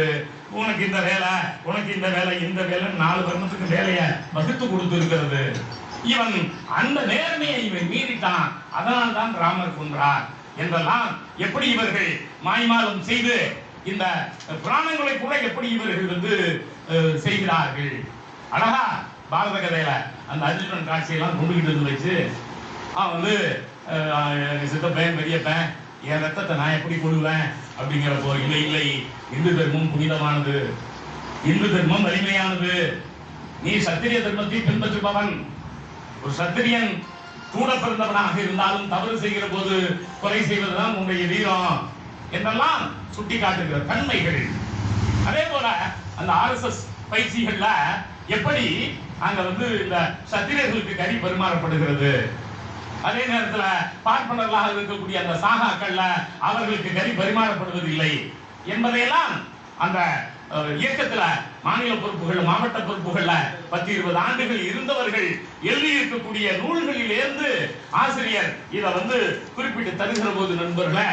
உனக்கு இந்த வேலை, உனக்கு இந்த வேலை, இந்த வேலை 4 வருடத்துக்கு வேலையை வகுத்து கொடுத்து இருக்கிறது. இவன் அந்த நேர்மையை இவன் மீறிட்டான், அதனால் தான் ராமர் கொன்றார் என்றெல்லாம் எப்படி இவர்கள் மாய்மாலம் செய்து இந்த புராணங்களை கூட எப்படி இவர்கள் வந்து செய்கிறார்கள். அழகா பாரத கதையில அந்த அர்ஜுனன் காட்சியெல்லாம் கொண்டுகிட்டு வச்சு அவன் வந்து சித்தப்பேன் பெரியப்பேன் என் ரத்தத்தை நான் எப்படி கொள்வேன் அப்படிங்கிறப்போ, இல்லை இந்து தர்மம் புனிதமானது, இந்து தர்மம் வலிமையானது, நீ சத்திரிய தர்மத்தை பின்பற்றுபவன், ஒரு சத்திரியன் கூட பிறந்தவனாக இருந்தாலும் தவறு செய்கிற போது கொலை செய்வதுதான் உன்னுடைய வீரம் என்றெல்லாம் சுட்டி காட்டுகிற தன்மைகள். அதே போல அந்த RSS பயிற்சிகள்ல எப்படி அங்க வந்து இந்த சத்திரியர்களுக்கு கறி பரிமாறப்படுகிறது, அதே நேரத்துல பார்ப்பனர்களாக இருக்கக்கூடிய அந்த சாகாக்கள்ல அவர்களுக்கு கறி பரிமாறப்படுவதில்லை என்பதையெல்லாம் அந்த இயக்கத்துல மாநில பொறுப்புகள், மாவட்ட பொறுப்புகள்ல 10-20 ஆண்டுகள் இருந்தவர்கள் எழுதி இருக்கக்கூடிய நூல்களில் இருந்து ஆசிரியர் இதை வந்து குறிப்பிட்டு தருகிற போது நண்பர்களே,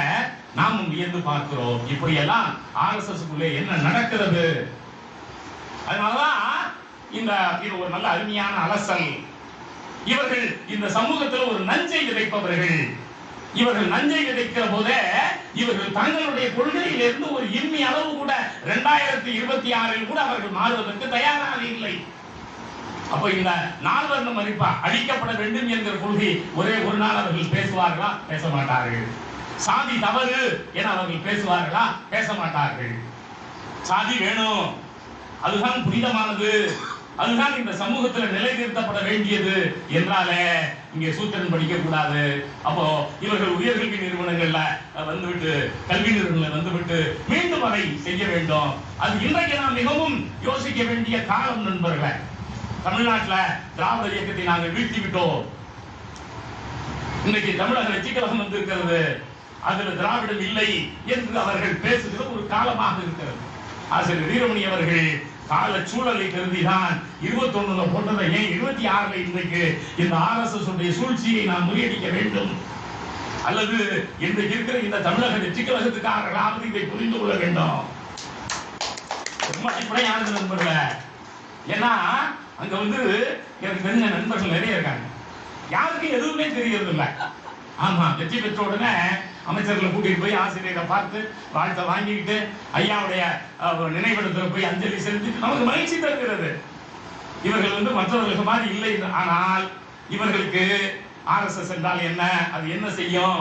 நாமும் வியந்து பார்க்கிறோம், இப்படியெல்லாம் RSSக்குள்ளே என்ன நடக்கிறது. அதனாலதான் இது ஒரு நல்ல அருமையான அலசல். இவர்கள் இந்த சமூகத்தில் ஒரு நஞ்சை விதைப்பவர்கள். இவர்கள் நஞ்சை விதைக்கிற போதே இவர்கள் தங்களுடைய கொள்கையிலிருந்து ஒரு இம்மி அளவு கூட 2026 கூட அவர்கள் மாறுவதற்கு தயாராக இல்லை. அப்ப இந்த 4 வர்ண மதிப்பா அழிக்கப்பட வேண்டும் என்கிற கொள்கை ஒரே ஒரு நாள் அவர்கள் பேசுவார்களா? பேச மாட்டார்கள். சாதி தவறு என அவர்கள் பேசுவார்களா? பேச மாட்டார்கள். சாதி வேணும், அதுதான் புனிதமானது, அதுதான் இந்த சமூகத்தில் நிலைநிறுத்தப்பட வேண்டியது என்றாலே இங்கே சூத்திரன் படிக்க கூடாது. அப்போ இவர்கள் உயர்கல்வி நிறுவனங்கள்ல வந்துவிட்டு, கல்வி நிறுவனங்கள் வந்துவிட்டு மீண்டும் அதை செய்ய வேண்டும். அது இன்றைக்கு நாம் மிகவும் யோசிக்க வேண்டிய காலம் நண்பர்களே. தமிழ்நாட்டில் திராவிட இயக்கத்தை நாங்கள் வீழ்த்தி விட்டோம். இன்றைக்கு தமிழக வெற்றிக்கழகம் வந்து இருக்கிறது, அதில் திராவிடம் இல்லை என்று அவர்கள் பேசுகிற ஒரு காலமாக இருக்கிறது. ஆசிரியர் வீரமணி அவர்கள் கால சூழலை கருதிதான் 21ல போட்டதை ஏன் 26ல இன்றைக்கு இந்த RSS உடைய சூழ்ச்சியை நாம் முறியடிக்க வேண்டும்? அல்லது இன்றைக்கு இருக்கிற இந்த தமிழக வெற்றி கழகத்துக்காரர்களாவது இதை புரிந்து கொள்ள வேண்டும். ரொம்ப அடிப்படையானது நண்பர்களே. ஏன்னா அங்க வந்து எனக்கு தெரிஞ்ச நண்பர்கள் நிறைய இருக்காங்க, யாருக்கும் எதுவுமே தெரியறது இல்லை. ஆமா, வெற்றி பெற்ற உடனே அமைச்சர்களை கூட்டிட்டு போய் ஆசிரியரை பார்த்து வாழ்த்தை வாங்கிக்கிட்டு ஐயாவுடைய நினைவிடத்தில் போய் அஞ்சலி செலுத்திட்டு நமக்கு மகிழ்ச்சி தருகிறது. இவர்கள் வந்து மற்றவர்களுக்கு மாதிரி இல்லை. ஆனால் இவர்களுக்கு RSS என்றால் என்ன, அது என்ன செய்யும்,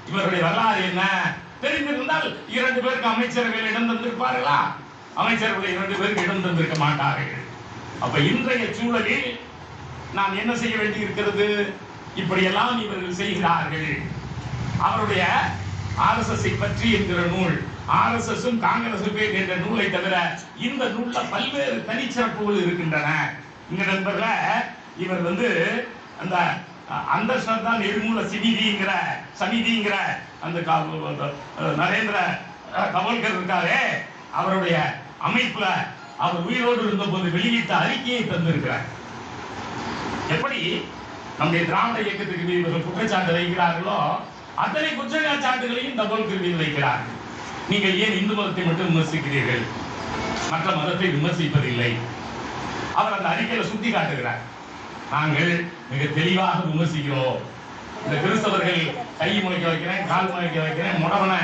இவருடைய வரலாறு என்ன தெரிந்திருந்தால் 2 பேருக்கு அமைச்சர்கள் இடம் தந்திருப்பார்களா? அமைச்சர்கள் 2 பேருக்கு இடம் தந்திருக்க மாட்டார்கள். அப்ப இன்றைய சூழலில் நாம் என்ன செய்ய வேண்டி இருக்கிறது? இப்படியெல்லாம் இவர்கள் செய்கிறார்கள். அவருடைய RSS பற்றி என்கிற நூல், RSS காங்கிரஸ் என்ற நூலை தவிர இந்த நூல்ல பல்வேறு தனிச்சிறப்புகள் இருக்கின்றன. இங்க நண்பர்கள இவர் வந்து அந்த அந்தர்ஷ்ரத்தா நிர்மூல சமிதிங்கிற அந்த நரேந்திர தவோல்கர் இருக்காரே, அவருடைய அமைப்புல அவர் உயிரோடு இருந்த போது வெளியிட்ட அறிக்கையை தந்திருக்கிறார். எப்படி நம்முடைய திராவிட இயக்கத்துக்கு மீது இவர்கள் குற்றச்சாட்டு வைக்கிறார்களோ அத்தனை குற்றச்சாட்டுகளையும் தவோல்கர் மீது வைக்கிறார்கள். நீங்கள் ஏன் இந்து மதத்தை மட்டும் விமர்சிக்கிறீர்கள், மற்ற மதத்தை விமர்சிப்பதில்லை? அவர் அந்த அறிக்கையில சுட்டி காட்டுகிறார், நாங்கள் மிக தெளிவாக விமர்சிக்கிறோம். இந்த கிறிஸ்தவர்கள் கை முளைக்க வைக்கிறேன், கால் முளைக்க வைக்கிறேன், முடவனை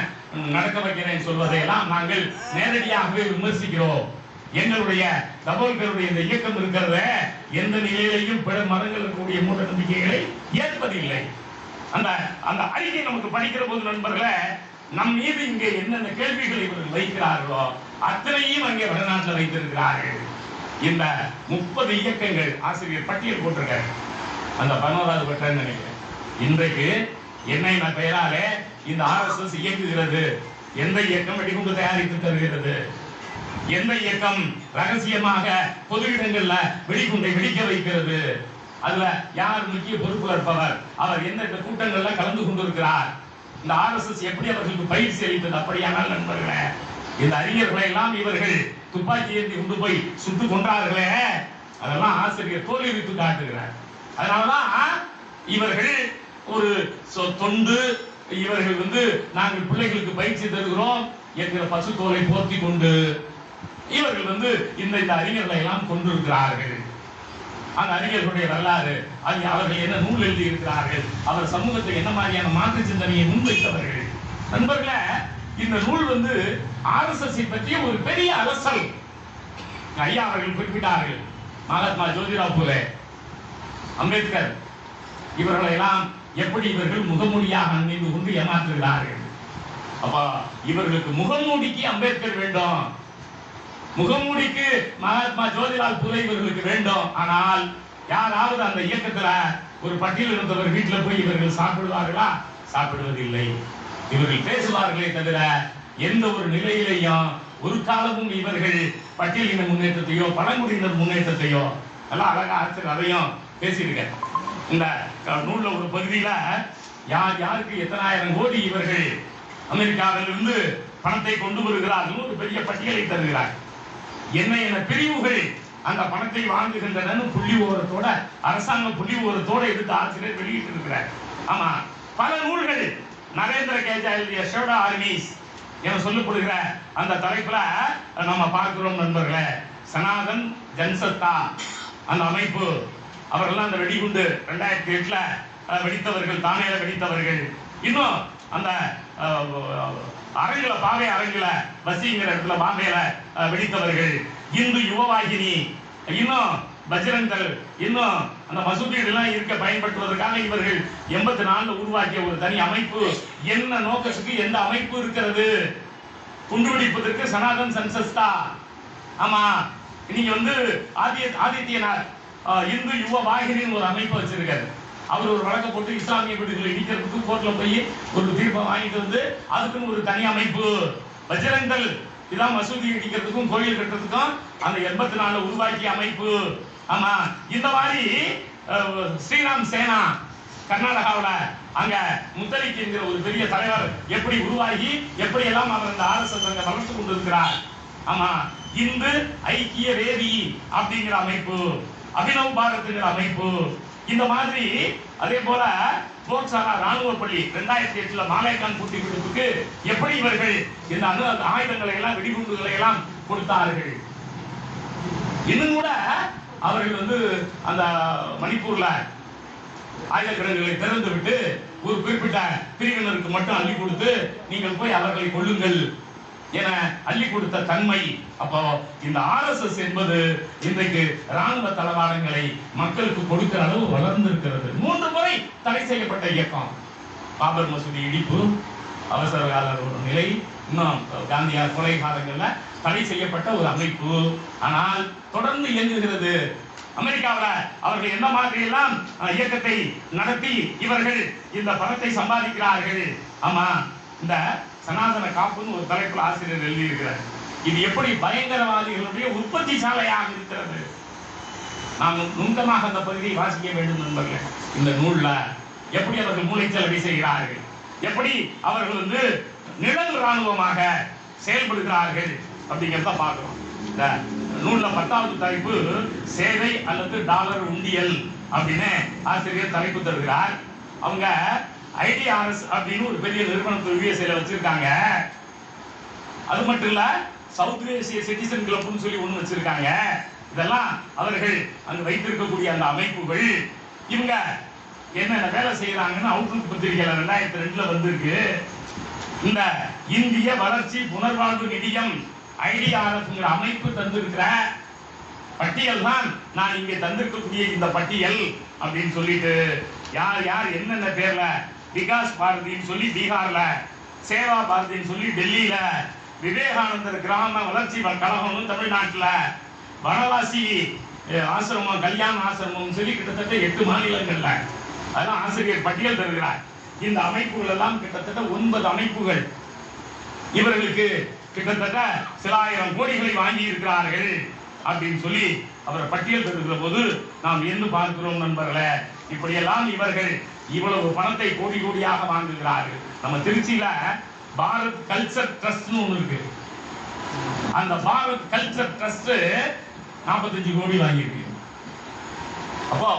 நடக்க வைக்கிறேன் சொல்வதையெல்லாம் நாங்கள் நேரடியாகவே விமர்சிக்கிறோம். எங்களுடைய தவோல்கருடைய இந்த இயக்கம் இருக்கிறத எந்த நிலையிலையும் பிற மதங்கள் இருக்கக்கூடிய மூட நம்பிக்கைகளை ஏற்பதில்லை. அந்த அந்த அறிக்கை நமக்கு படிக்கிற போது நண்பர்களே, நம் மீது இங்கே என்னென்ன கேள்விகளை இவர்கள் வைக்கிறார்களோ அத்தனையும் அங்கே வடநாட்டில் வைத்திருக்கிறார்கள். இந்த 30 இயக்கங்கள் ஆசிரியர் பட்டியல் போட்டிருக்காரு, அந்த 11வது பட்டன்னு நினைக்கிறேன். இன்றைக்கு என்ன பெயராலே இந்த RSS இயக்குகிறது? எந்த இயக்கம் வெடிகுண்டு தயாரித்து தருகிறது? எந்த இயக்கம் ரகசியமாக பொது இடங்கள்ல வெடிகுண்டை வெடிக்க வைக்கிறது? அதுல யார் முக்கிய பொறுப்பு இருப்பவர்? அவர் எந்த கூட்டங்கள்ல கலந்து கொண்டிருக்கிறார்? இந்த RSS எப்படி அவர்களுக்கு பயிற்சி அளித்தது? அப்படியானால் நண்பர்களே, இந்த அறிஞர்களை எல்லாம் இவர்கள் துப்பாக்கி ஏந்தி கொண்டு போய் சுட்டு கொண்டார்களே, அதெல்லாம் ஆசிரியர் தோல்வி வைத்து காட்டுகிறார். அதனாலதான் இவர்கள் ஒரு தொண்டு, இவர்கள் வந்து நாங்கள் பிள்ளைகளுக்கு பயிற்சி தருகிறோம் என்கிற பசு தோலை போர்த்தி கொண்டு இவர்கள் வந்து இந்த அறிஞர்களை எல்லாம் கொண்டிருக்கிறார்கள். அந்த அறிஞர்களுடைய வரலாறு, அது அவர்கள் என்ன நூல் எழுதி இருக்கிறார்கள், அவர் சமூகத்தை என்ன மாதிரியான மாற்று சிந்தனையை முன்வைத்தவர்கள். நண்பர்களே, இந்த நூல் வந்து RSS பற்றிய ஒரு பெரிய அரசல். ஐயா அவர்கள் குறிப்பிட்டார்கள், மகாத்மா ஜோதிராவ் பூலே, அம்பேத்கர் இவர்களை எல்லாம் எப்படி இவர்கள் முகமூடியாக அணிந்து கொண்டு ஏமாற்றுகிறார்கள். அப்ப இவர்களுக்கு முகமூடிக்கு அம்பேத்கர் வேண்டும், முகமூடிக்கு மகாத்மா ஜோதிராவ் பூலே இவர்களுக்கு வேண்டும். ஆனால் யாராவது அந்த இயக்கத்துல ஒரு பட்டியல் இருந்தவர் வீட்டில் போய் இவர்கள் சாப்பிடுவார்களா? சாப்பிடுவதில்லை. இவர்கள் பேசுவார்களே தவிர எந்த ஒரு நிலையிலையும் ஒரு காலமும் இவர்கள் பட்டியலின முன்னேற்றத்தையோ பழங்குடியினர் முன்னேற்றத்தையோ எல்லாம் அழகா அதையும் பேசியிருக்க. இந்த நூல்ல ஒரு பகுதியில யார் யாருக்கு எத்தனாயிரம் கோடி இவர்கள் அமெரிக்காவில் இருந்து பணத்தை கொண்டு வருகிறார்கள் ஒரு பெரிய பட்டியலை தருகிறார். என்ன பிரிவுகள் அந்த பணத்தை வாங்குகின்றன புள்ளி விவரத்தோட, அரசாங்க புள்ளி விவரத்தோட எடுத்து ஆசிரியர் வெளியிட்டு இருக்கிறார். ஆமா, பல நூல்கள் நரேந்திர கேஜா எழுதிய ஷோடா ஆர்மிஸ் என சொல்லப்படுகிற அந்த தலைப்புல நம்ம பார்க்கிறோம் நண்பர்களே. சனாதன் ஜன்சத்தா அந்த அமைப்பு, அவர்கள் அந்த வெடிகுண்டு 2008ல வெடித்தவர்கள், தானேல வெடித்தவர்கள். இன்னும் அந்த அரங்கில பாவை அரங்கில பசிங்கிற இடத்துல பாம்பேல வெடித்தவர்கள். இந்து யுவவாகினி, இன்னும் பஜ்ரங்கல், இன்னும் அந்த மசூதியெல்லாம் இருக்க பயன்படுத்துவதற்காக இவர்கள் 84 உருவாக்கிய ஒரு தனி அமைப்பு. என்ன நோக்கத்துக்கு எந்த அமைப்பு இருக்கிறது? குண்டுவெடிப்பதற்கு சனாதன் சன்சஸ்தா. ஆமா, நீங்க வந்து ஆதித்யநாத் இந்து யுவ வாகினின்னு ஒரு அமைப்பு வச்சிருக்காரு. அவர் ஒரு வழக்க போட்டு இஸ்லாமிய வீடுகளை இடிக்கிறதுக்கு கோர்ட்ல போய் ஒரு தீர்ப்பை வாங்கிட்டு வந்து அதுக்குன்னு ஒரு தனி அமைப்பு. பஜ்ரங்கல் இதான் மசூதி இடிக்கிறதுக்கும் கோயில் கட்டுறதுக்கும் அந்த 84 உருவாக்கிய அமைப்பு. ஆமா, இந்த மாதிரி ஸ்ரீராம் சேனா கர்நாடகாவில் அங்க முத்தலிக் என்கிற ஒரு பெரிய தலைவர் எப்படி உருவாகி எப்படி எல்லாம் அவர் அந்த RSS அங்க வளர்த்து கொண்டிருக்கிறார். ஆமா, இந்து ஐக்கிய வேதி அப்படிங்கிற அமைப்பு, அபினவ் பாரத்ங்கிற அமைப்பு, இந்த மாதிரி. அதே போல போர்சாரா ராணுவ பள்ளி 2008 மாலேகான் கூட்டுக்குழுவுக்கு எப்படி இவர்கள் இந்த ஆயுதங்களை எல்லாம் வெடிகுண்டுகளை எல்லாம் கொடுத்தார்கள். இன்னும் கூட அவர்கள் அந்த மணிப்பூர்ல ஆயுத கிடங்குகளை திறந்து விட்டு ஒரு குறிப்பிட்ட பிரிவினருக்கு மட்டும் அள்ளி கொடுத்து நீங்கள் போய் அவர்களை கொள்ளுங்கள் என அள்ளி கொடுத்த தன்மை. அப்போ இந்த RSS என்பது இன்றைக்கு ராணுவ தளவாடங்களை மக்களுக்கு கொடுக்கிற அளவு வளர்ந்திருக்கிறது. 3 முறை தடை செய்யப்பட்ட இயக்கம். பாபர் மசூதி இடிப்பு, அவசர கால நிலை, இன்னும் காந்தியார் கொலை காலங்கள்ல தடை செய்யப்பட்ட ஒரு அமைப்பு. ஆனால் தொடர்ந்து இயங்குகிறது. அமெரிக்காவில் அவர்கள் எந்த மாதிரி எல்லாம் இயக்கத்தை நடத்தி இவர்கள் இந்த பணத்தை சம்பாதிக்கிறார்கள். ஆமா, இந்த சனாதன காப்புன்னு ஒரு தலைப்பில் ஆசிரியர் எழுதியிருக்கிறார். இது எப்படி பயங்கரவாதிகளுடைய உற்பத்தி சாலையாக இருக்கிறது. நாம் நுணுக்கமாக அந்த பகுதியை வாசிக்க வேண்டும் என்பர்கள். இந்த நூல்ல எப்படி அவர்கள் மூளைச்சலவை செய்கிறார்கள், எப்படி அவர்கள் நிழல் ராணுவமாக செயல்படுகிறார்கள் அப்படிங்கிறத பார்க்கிறோம். இந்த நூல்ல 10வது தலைப்பு சேவை அல்லது டாலர் உண்டியல் அப்படின்னு ஆசிரியர் தலைப்பு தருகிறார். அவங்க IDRS அப்படின்னு ஒரு பெரிய நிறுவனத்தை USA வச்சிருக்காங்க. அது மட்டும் இல்ல சவுத் ஏசிய சிட்டிசன் கிளப்னு சொல்லி ஒண்ணு வச்சிருக்காங்க. இதெல்லாம் அவர்கள் அங்கு வைத்திருக்கக்கூடிய அந்த அமைப்புகள் இவங்க என்னென்ன வேலை செய்யறாங்கன்னு அவுட்லுக் பத்திரிகையில 2002 வந்திருக்கு. இந்த இந்திய வளர்ச்சி புனர்வாழ்வு நிதியம் IDRS அமைப்பு தந்திருக்கிற பட்டியல் தான் நான் இங்கே தந்திருக்கக்கூடிய இந்த பட்டியல் அப்படின்னு சொல்லிட்டு யார் யார் என்னென்ன பேர்ல விகாஸ் பாரதின்னு சொல்லி பீகார்ல, சேவா பாரதின்னு சொல்லி டெல்லியில, விவேகானந்தர் கிராம வளர்ச்சி கழகம் தமிழ்நாட்டுல, வனவாசி ஆசிரமம் கல்யாண ஆசிரமம் சொல்லி கிட்டத்தட்ட 8 மாநிலங்கள்ல அதெல்லாம் ஆசிரியர் பட்டியல் தருகிறார். இந்த அமைப்புகள் எல்லாம் கிட்டத்தட்ட 9 அமைப்புகள் இவர்களுக்கு கிட்டத்தட்ட சில ஆயிரம் கோடிகளை வாங்கி இருக்கிறார்கள் அப்படின்னு சொல்லி அவர் பட்டியல் தருகிற போது நாம் என்ன பார்க்கிறோம் நண்பர்களே, இப்படியெல்லாம் இவர்கள் இவ்வளவு பணத்தை கோடி கோடியாக வாங்குகிறார்கள். நம்ம திருச்சியில பாரத் கல்ச்சர் ட்ரஸ்ட் ஒன்று இருக்கு. அந்த பாரத் கல்ச்சர் ட்ரஸ்ட் 45 கோடி வாங்கியிருக்கு. அப்போ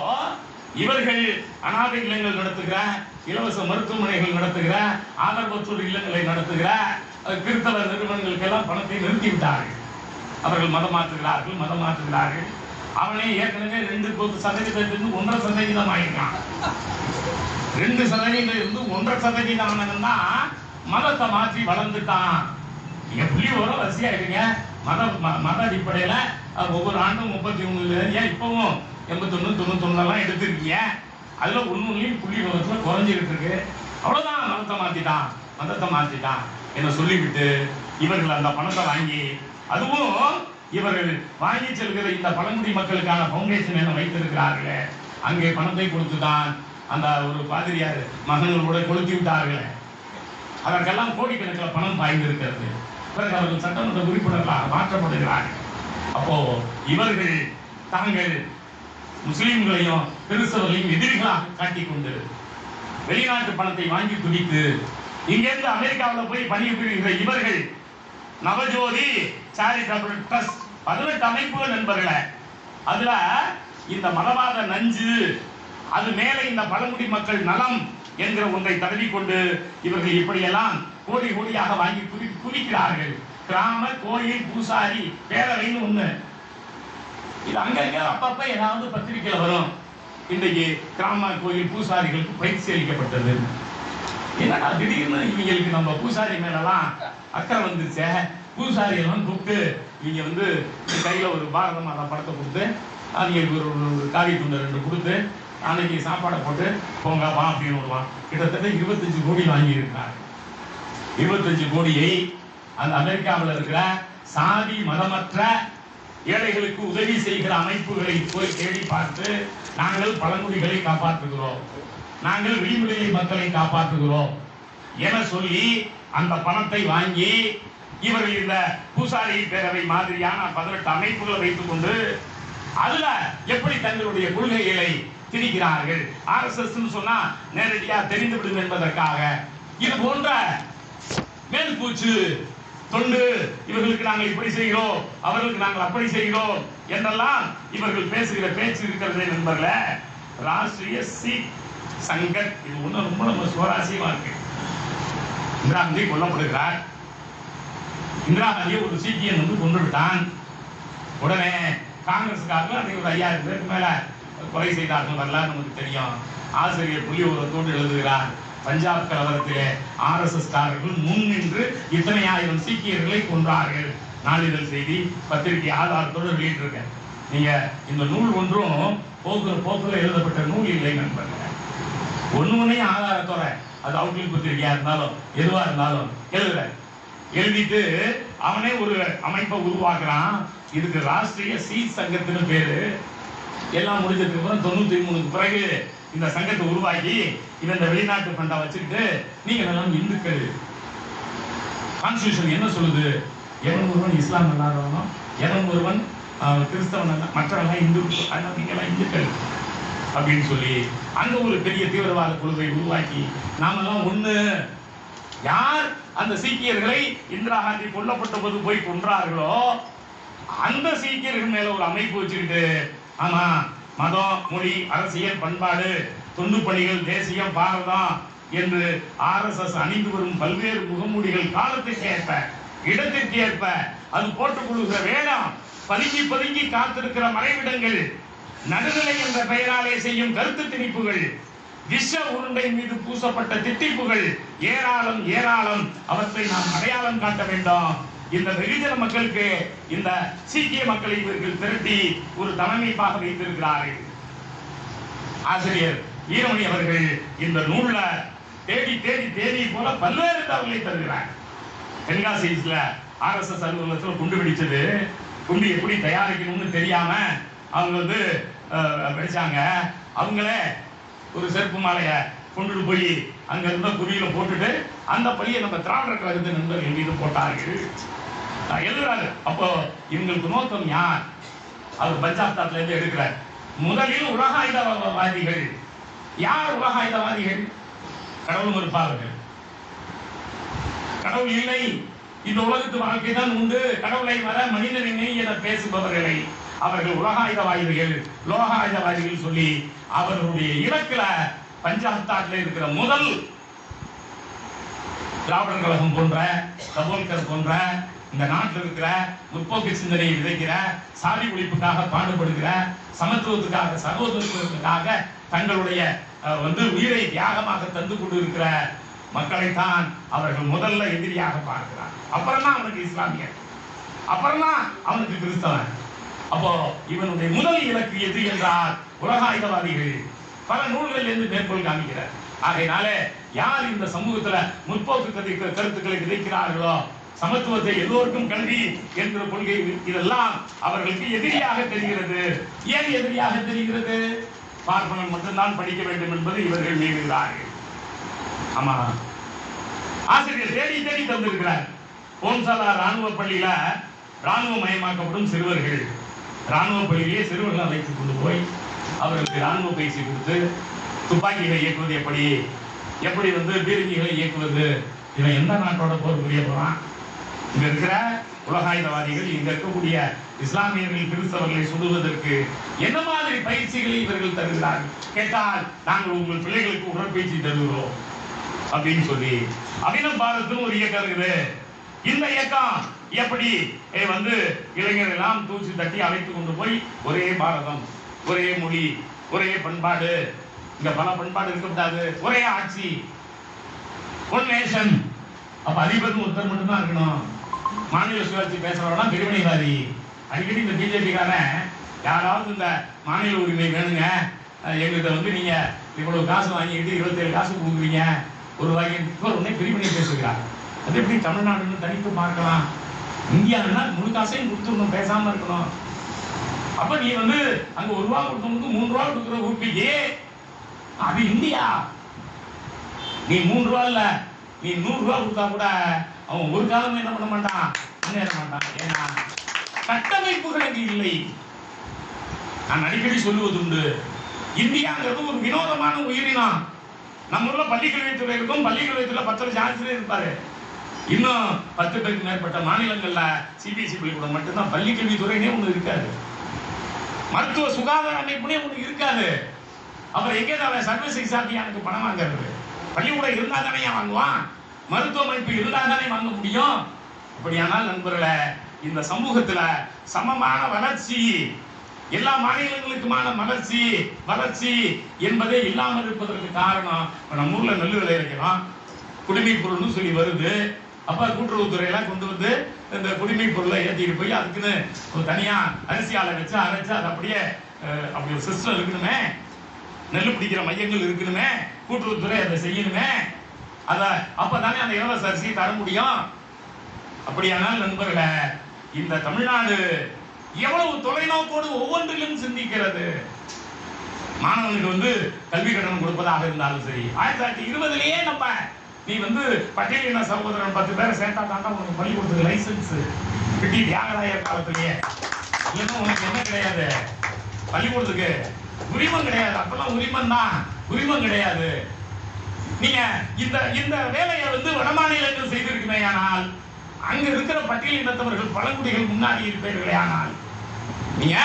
இவர்கள் அனாதை இல்லங்கள் நடத்துகிற, இலவச மருத்துவமனைகள் நடத்துகிற, ஆதரவற்றோர் இல்லங்களை நடத்துகிற கிறிஸ்தவ நிறுவனங்களுக்கெல்லாம் பணத்தை நிறுத்தி விட்டார்கள். அவர்கள் மதம் மாற்றுகிறார்கள். அவனே ஏற்கனவே 2% 1.5% ஆயிருக்கான். 2% இருந்து 1.5% ஆனதுன்னா மதத்தை மாற்றி வளர்ந்துட்டான். எப்படி ஒரு வரிசையா இருங்க மத அடிப்படையில ஒவ்வொரு ஆண்டும் 33 இப்பவும் 81 91 எடுத்திருக்கீங்க. அதுல ஒன்னுலையும் புள்ளி விவரத்துல குறைஞ்சிக்கிட்டு இருக்கு. அவ்வளவுதான் மதத்தை மாத்திட்டான் என்ன சொல்லிவிட்டு இவர்கள் அந்த பணத்தை வாங்கி, அதுவும் இவர்கள் வாங்கி செல்கிற இந்த பழங்குடி மக்களுக்கான பவுண்டேஷன் என்ன வைத்திருக்கிறார்களே, அங்கே பணத்தை கொடுத்துதான் அந்த ஒரு பாதிரியார் மகன்களோட கொளுத்தி விட்டார்களே, அதற்கெல்லாம் கோடிக்கணக்கில் பணம் பாய்ந்திருக்கிறது. பிறகு அவர்கள் சட்டமன்ற உறுப்பினர்களாக மாற்றப்படுகிறார்கள். அப்போ இவர்கள் தாங்கள் முஸ்லிம்களையும் கிறிஸ்தவர்களையும் எதிரிகளாக காட்டிக்கொண்டு வெளிநாட்டு பணத்தை வாங்கி குடித்து இங்கிருந்து அமெரிக்காவில் போய் பணிபுரிகிற இவர்கள் நவஜோதி சேரிட்டபிள் ட்ரஸ்ட் 18 அமைப்புகள் நண்பர்களே. அதுல இந்த மதவாத நஞ்சு, அது மேலே இந்த பழங்குடி மக்கள் நலம் என்கிற ஒன்றை தடவி கொண்டு இவர்கள் இப்படியெல்லாம் கோடி கோடியாக வாங்கி குவிக்கிறார்கள். கிராம கோயில் பூசாரி பேரவைன்னு ஒண்ணு, இது அங்கங்க அப்பப்ப ஏதாவது பத்திரிகையில வரும். இன்றைக்கு கிராம கோயில் பூசாரிகளுக்கு பயிற்சி அளிக்கப்பட்டது. என்னடா திடீர்னு இவங்களுக்கு நம்ம பூசாரி மேலெல்லாம் அக்கறை வந்துருச்சே, பூசாரி எல்லாம் கூப்பிட்டு இவங்க கையில ஒரு பாரத மாதா படத்தை கொடுத்து அவங்களுக்கு ஒரு காவி துண்டை 2 கொடுத்து அன்னைக்கு சாப்பாடை போட்டு போங்க வா அப்படின்னு விடுவான். கிட்டத்தட்ட 25 கோடி வாங்கி இருக்கிறார். 25 கோடியை அந்த அமெரிக்காவில் இருக்கிற சாதி மதமற்ற ஏழைகளுக்கு உதவி செய்கிற அமைப்புகளை போய் தேடி பார்த்து நாங்கள் பழங்குடிகளை காப்பாற்றுகிறோம், நாங்கள் விளிம்புநிலை மக்களை காப்பாற்றுகிறோம் என சொல்லி அந்த பணத்தை வாங்கி இவர்கள் இந்த பூசாரி பேரவை மாதிரியான 18 அமைப்புகளை வைத்துக் கொண்டு அதுல எப்படி தங்களுடைய கொள்கைகளை திணிக்கிறார்கள். RSS சொன்னா நேரடியா தெரிந்துவிடும் என்பதற்காக இது போன்ற மேல்பூச்சு தொண்டு, இவர்களுக்கு நாங்கள் இப்படி செய்கிறோம், அவர்களுக்கு நாங்கள் அப்படி செய்கிறோம் என்றெல்லாம் இவர்கள் பேசுகிற பேச்சு இருக்கிறதே நண்பர்களே. ராஷ்டிரிய சீக் சங்கத், இது ஒண்ணு ரொம்ப நம்ம சுவாரஸ்யமா இருக்கு. இந்திரா காந்தி கொல்லப்படுகிறார். இந்திரா காந்தியை ஒரு சீக்கியன் வந்து கொண்டு விட்டான். உடனே காங்கிரஸ்காரர்கள் அன்றைக்கு ஒரு 5000 பேருக்கு மேல கொலை செய்தார்கள். வரலாறு நமக்கு தெரியும். ஆசிரியர் புள்ளிவிவரத்தோடு எழுதுகிறார், பஞ்சாப் கலவரத்திலே RSS காரர்கள் முன் நின்று இத்தனை ஆயிரம் சீக்கியர்களை கொன்றார்கள். நாளிதழ் செய்தி பத்திரிகை ஆதாரத்தோடு வெளியிட்டிருக்கேன். நீங்க இந்த நூல் ஒன்றும் போக்குல எழுதப்பட்ட நூல் இல்லை நண்பர்கள். ஒண்ணையும் ஆதாரத்தோட, அது அவுட்லுக் பத்திரிகையா இருந்தாலும் எதுவா இருந்தாலும் எழுதிட்டு அவனே ஒரு அமைப்பை உருவாக்குறான். இதுக்கு ராஷ்டிரிய சீக் சங்கத்தின் பேரு. எல்லாம் முடிஞ்சதுக்கு அப்புறம் 93க்கு பிறகு இந்த சங்கத்தை உருவாக்கி இவன் இந்த வெளிநாட்டு ஃபண்டா வச்சுக்கிட்டு நீங்க எல்லாம் இந்துக்கள், கான்ஸ்டிடியூஷன் என்ன சொல்லுது, எவன் ஒருவன் இஸ்லாம் அல்லாதவனோ, எவன் ஒருவன் கிறிஸ்தவன் அல்ல, மற்றவெல்லாம் இந்து, அதனால நீங்க எல்லாம் இந்துக்கள் அப்படின்னு சொல்லி அங்க ஒரு பெரிய தீவிரவாத குழுவை உருவாக்கி நாமெல்லாம் ஒண்ணு. யார் அந்த சீக்கியர்களை இந்திரா காந்தி கொல்லப்பட்ட போது போய் கொன்றார்களோ அந்த சீக்கியர்கள் மேல ஒரு அமைப்பு வச்சுக்கிட்டு, ஆமா மதம், மொழி, அரசியல், பண்பாடு, தொண்டு பணிகள், தேசியம், பாரதம் என்று RSS அணிந்து வரும் பல்வேறு முகமூடிகள் காலத்திற்கு ஏற்ப, இடத்திற்கு ஏற்ப அது போட்டுக் கொள்கிற வேடம், பதுங்கி பதுங்கி காத்திருக்கிற மறைவிடங்கள், நடுநிலை என்ற பெயராலே செய்யும் கருத்து திணிப்புகள், விஷ உருண்டை மீது பூசப்பட்ட திட்டிப்புகள் ஏராளம் ஏராளம். அவற்றை நாம் அடையாளம் காட்ட வேண்டும். இந்த வெகுஜன மக்களுக்கு இந்த சீக்கிய மக்களை இவர்கள் திரட்டி ஒரு தலைமைப்பாக வைத்திருக்கிறார்கள். ஆசிரியர் வீரமணி அவர்கள் இந்த நூல்ல தேடி தேடி தேடி போல பல்வேறு தகவலை தருகிறார். தென்காசியில RSS அலுவலகத்தில் குண்டு வெடிச்சது, குண்டு எப்படி தயாரிக்கணும்னு தெரியாம அவங்க வந்து படிச்சாங்க. அவங்களே ஒரு செருப்பு மாலைய கொண்டுட்டு போய் அங்க இருந்த குறியில போட்டுட்டு அந்த பள்ளியை நம்ம திராவிடர் கழகத்தின் நண்பர்கள் மீது போட்டார்கள் எழுதுறாரு. அப்போ இவங்களுக்கு நோக்கம் யார்? அவர் பஞ்சாப்தாத்துல இருந்து எடுக்கிறார். முதலில் உலகாயுதவாதிகள். யார் உலகாயுதவாதிகள்? கடவுள் மறுப்பாளர்கள். கடவுள் இல்லை, இந்த உலகத்து வாழ்க்கை தான் உண்டு, கடவுளை வர மனிதனை என பேசுபவர்களை அவர்கள் உலகாயுதவாதிகள், லோகாயுதவாதிகள் சொல்லி அவர்களுடைய இலக்குல பஞ்சாப்தாட்டில் இருக்கிற முதல் திராவிடர் கழகம் போன்ற, தபோல்கர் போன்ற இந்த நாட்டில் இருக்கிற முற்போக்கு சிந்தனையை விதைக்கிற, சாதி ஒழிப்புக்காக பாடுபடுகிற, சமத்துவத்துக்காக, சகோதரத்துவத்துக்காக தங்களுடைய உயிரை தியாகமாக தந்து கொண்டு இருக்கிற மக்களைத்தான் அவர்கள் முதல்ல எதிரியாக பார்க்கிறார். அப்புறம் தான் அவனுக்கு இஸ்லாமியர், அப்புறம் தான் அவனுக்கு கிறிஸ்தவன். அப்போ இவனுடைய முதல் இலக்கு எது என்றால் உலகாயுதவாதிகள். பல நூல்களில் இருந்து மேற்கோள் காமிக்கிறார். ஆகையினால யார் இந்த சமூகத்துல முற்போக்கு கருத்துக்களை விதைக்கிறார்களோ, சமத்துவத்தை எல்லோருக்கும் கல்வி என்கிற கொள்கை, இதெல்லாம் அவர்களுக்கு எதிரியாக தெரிகிறது. ஏன் எதிரியாக தெரிகிறது? பார்ப்பனன் மட்டும்தான் படிக்க வேண்டும் என்பது இவர்கள் மீறுகிறார்கள். ஆமா, ஆசிரியர் தேடி தேடி தந்திருக்கிறார். போன்சாலா ராணுவ பள்ளியில ராணுவ மயமாக்கப்படும் சிறுவர்கள், ராணுவ பள்ளியிலேயே சிறுவர்கள் அழைத்து கொண்டு போய் அவர்களுக்கு ராணுவ பயிற்சி கொடுத்து துப்பாக்கிகளை இயக்குவது எப்படி, எப்படி பீரங்கிகளை இயக்குவது, இவன் எந்த நாட்டோட போர் புரிய போறான்? இங்க இருக்கிற உலகாயுதவாதிகள், இங்க இருக்கக்கூடிய இஸ்லாமியர்கள், கிறிஸ்தவர்களை சுடுவதற்கு என்ன மாதிரி பயிற்சிகளை இவர்கள் தருகிறார்கள் கேட்டால், நாங்கள் உங்கள் பிள்ளைகளுக்கு உடற்பயிற்சி தருகிறோம் அப்படின்னு சொல்லி. அபினவ் பாரத்னு ஒரு இயக்கம் இருக்குது. இந்த இயக்கம் எப்படி இளைஞர்கள் எல்லாம் தூசி தட்டி அழைத்து கொண்டு போய் ஒரே பாரதம், ஒரே மொழி, ஒரே பண்பாடு, இங்க பல பண்பாடு இருக்கக்கூடாது, ஒரே ஆட்சி, ஒன் நேஷன். அப்ப அதிபர் ஒருத்தர் மட்டும்தான் இருக்கணும். மாநில சுயாட்சி பேசுறவனா பிரிவினைவாதி. அடிக்கடி இந்த பிஜேபி காரன் யாராவது இந்த மாநில உரிமை வேணுங்க, எங்கிட்ட நீங்க இவ்வளவு காசு வாங்கிட்டு 27 காசு கொடுக்குறீங்க, ஒரு உடனே பிரிவினை பேசுகிறார். அது எப்படி தமிழ்நாடுன்னு தனித்து பார்க்கலாம்? இந்தியாவுன்னா முழு காசையும் கொடுத்துடணும், பேசாம இருக்கணும். அப்ப நீ அங்க 1 ரூபா கொடுத்தவனுக்கு 3 ரூபா கொடுக்குற ஊப்பிக்கு அது இந்தியா. நீ 3 ரூபா இல்ல, நீ 100 ரூபா கொடுத்தா கூட அவன் ஒரு காலம் என்ன பண்ண மாட்டான், முன்னேற மாட்டான். ஏன்னா கட்டமைப்புகள் அங்கு இல்லை. நான் அடிக்கடி சொல்லுவது உண்டு, இந்தியாங்கிறது ஒரு வினோதமான உயிரினம். நம்ம ஊர்ல பள்ளிக்கல்வித்துறை இருக்கும், பள்ளிக்கல்வித்துறை 10 லட்சம் ஆசிரியர் இருப்பாரு. இன்னும் 10 பேருக்கு மேற்பட்ட மாநிலங்கள்ல சிபிஎஸ்இ பள்ளிக்கூடம் மட்டும்தான் பள்ளி கல்வித்துறைனே ஒண்ணு இருக்காது, மருத்துவ சுகாதார அமைப்புனே ஒண்ணு இருக்காது. அப்புறம் எங்கே அவன் சர்வ சிக்ஷா அபியானுக்கு பணம் வாங்குறது? பள்ளிக்கூடம் இருந்தா தானே வாங்குவான், மருத்துவ அமைப்பு இருந்தா தானே வாங்க முடியும். அப்படியானால் நண்பர்களே, இந்த சமூகத்துல சமமான வளர்ச்சி, எல்லா மாநிலங்களுக்குமான வளர்ச்சி என்பதே இல்லாமல் இருப்பதற்கு காரணம், நம்ம ஊர்ல நெல் விளைவிக்கிறோம், குடிமைப் பொருள்னு சொல்லி வருது. அப்ப கூட்டுறவுத்துறையெல்லாம் கொண்டு வந்து இந்த குடிமைப் பொருளை ஏற்றிட்டு போய் அதுக்குன்னு ஒரு தனியா அரிசி ஆலை வச்சு அரைச்சு அது அப்படியே அப்படி ஒரு சிஸ்டம் இருக்கணுமே, நெல் பிடிக்கிற மையங்கள் இருக்கணுமே, கூட்டுறவுத்துறை அதை செய்யணுமே, அத அப்பதானே அந்த இலவச அரிசியை தர முடியும். அப்படியானால் நண்பர்களே, இந்த தமிழ்நாடு எவ்வளவு தொலைநோக்கோடு ஒவ்வொன்றிலும் சிந்திக்கிறது. மாணவனுக்கு வந்து கல்வி கட்டணம் கொடுப்பதாக இருந்தாலும் சரி, 1920 நம்ம நீ வந்து பட்டியலின சகோதரன் 10 பேரை சேர்த்தா தாண்டா உனக்கு பள்ளிக்கூடத்துக்கு லைசன்ஸ் பிடி தியாகராயர் காலத்திலேயே. இல்லைன்னா உனக்கு என்ன கிடையாது, பள்ளிக்கூடத்துக்கு உரிமம் கிடையாது. அப்பெல்லாம் உரிமம் கிடையாது. நீங்க இந்த வேலையை வந்து வடமாநிலங்கள் செய்திருக்குமே ஆனால், அங்க இருக்கிற பட்டியலினத்தவர்கள் பழங்குடிகள் முன்னாடி இருப்பீர்களே ஆனால், நீங்க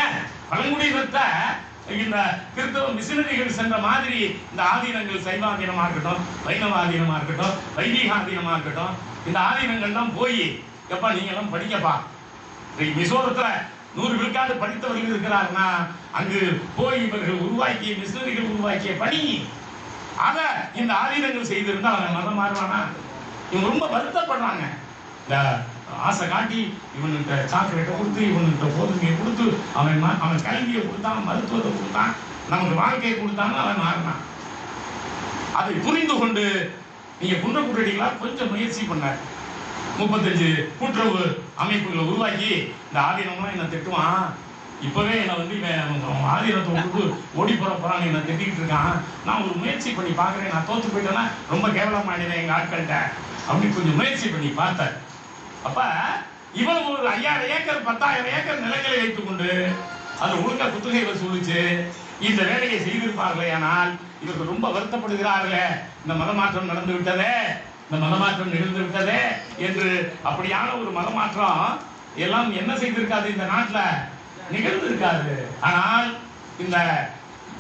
பழங்குடியினத்தை இந்த கிறிஸ்தவ மிஷனரிகள் சென்ற மாதிரி இந்த ஆதீனங்கள் சைவாதீனமா இருக்கட்டும், வைணவாதீனமா இருக்கட்டும், வைதிகாதீனமா இருக்கட்டும், இந்த ஆதீனங்கள்லாம் போய் எப்பா நீங்க எல்லாம் படிக்கப்பா, மிசோரத்துல 100 விழுக்காடு படித்தவர்கள் இருக்கிறாருன்னா அங்கு போய் இவர்கள் உருவாக்கிய மிஷனரிகள் உருவாக்கிய பணி அத இந்த ஆதீனங்கள் செய்திருந்தா அவன் மதம் மாறுவானா? இவங்க ரொம்ப வருத்தப்படுறாங்க. இந்த ஆசை காட்டி இவனுக்கு சாக்லேட்டை கொடுத்து, இவனுக்கு கோதுமையை கொடுத்து, அவன் கல்வியை கொடுத்தான், மருத்துவத்தை கொடுத்தான், நமக்கு வாழ்க்கையை கொடுத்தான்னு அவன் மாறினான். அதை புரிந்து கொண்டு நீங்க குன்றக்குடிகளா கொஞ்சம் முயற்சி பண்ண 35 கூட்டுறவு அமைப்புகளை உருவாக்கி இந்த ஆதீனம்லாம் என்ன திட்டுவான், இப்பவே என்ன வந்து இவன் ஆதீனத்தை விட்டு ஓடி போறான்னு என்ன திட்டிக்கிட்டு இருக்கான், நான் ஒரு முயற்சி பண்ணி பார்க்குறேன், நான் தோத்து போயிட்டேன்னா ரொம்ப கேவலமாயிடுவேன் எங்க ஆட்கள்கிட்ட அப்படின்னு கொஞ்சம் முயற்சி பண்ணி பார்த்தேன். அப்ப இவன் ஒரு 5000 ஏக்கர் 10,000 ஏக்கர் நிலங்களை வைத்துக் கொண்டு அது ஒழுங்கா குத்தகை வசூலிச்சு இந்த வேலையை செய்திருப்பார்களே ஆனால் இவர்கள் ரொம்ப வருத்தப்படுகிறார்களே, இந்த மதமாற்றம் நடந்து விட்டதே, இந்த மதமாற்றம் நிகழ்ந்து விட்டதே என்று. அப்படியான ஒரு மதமாற்றம் எல்லாம் என்ன செய்திருக்காது, இந்த நாட்டில் நிகழ்ந்து இருக்காது. ஆனால் இந்த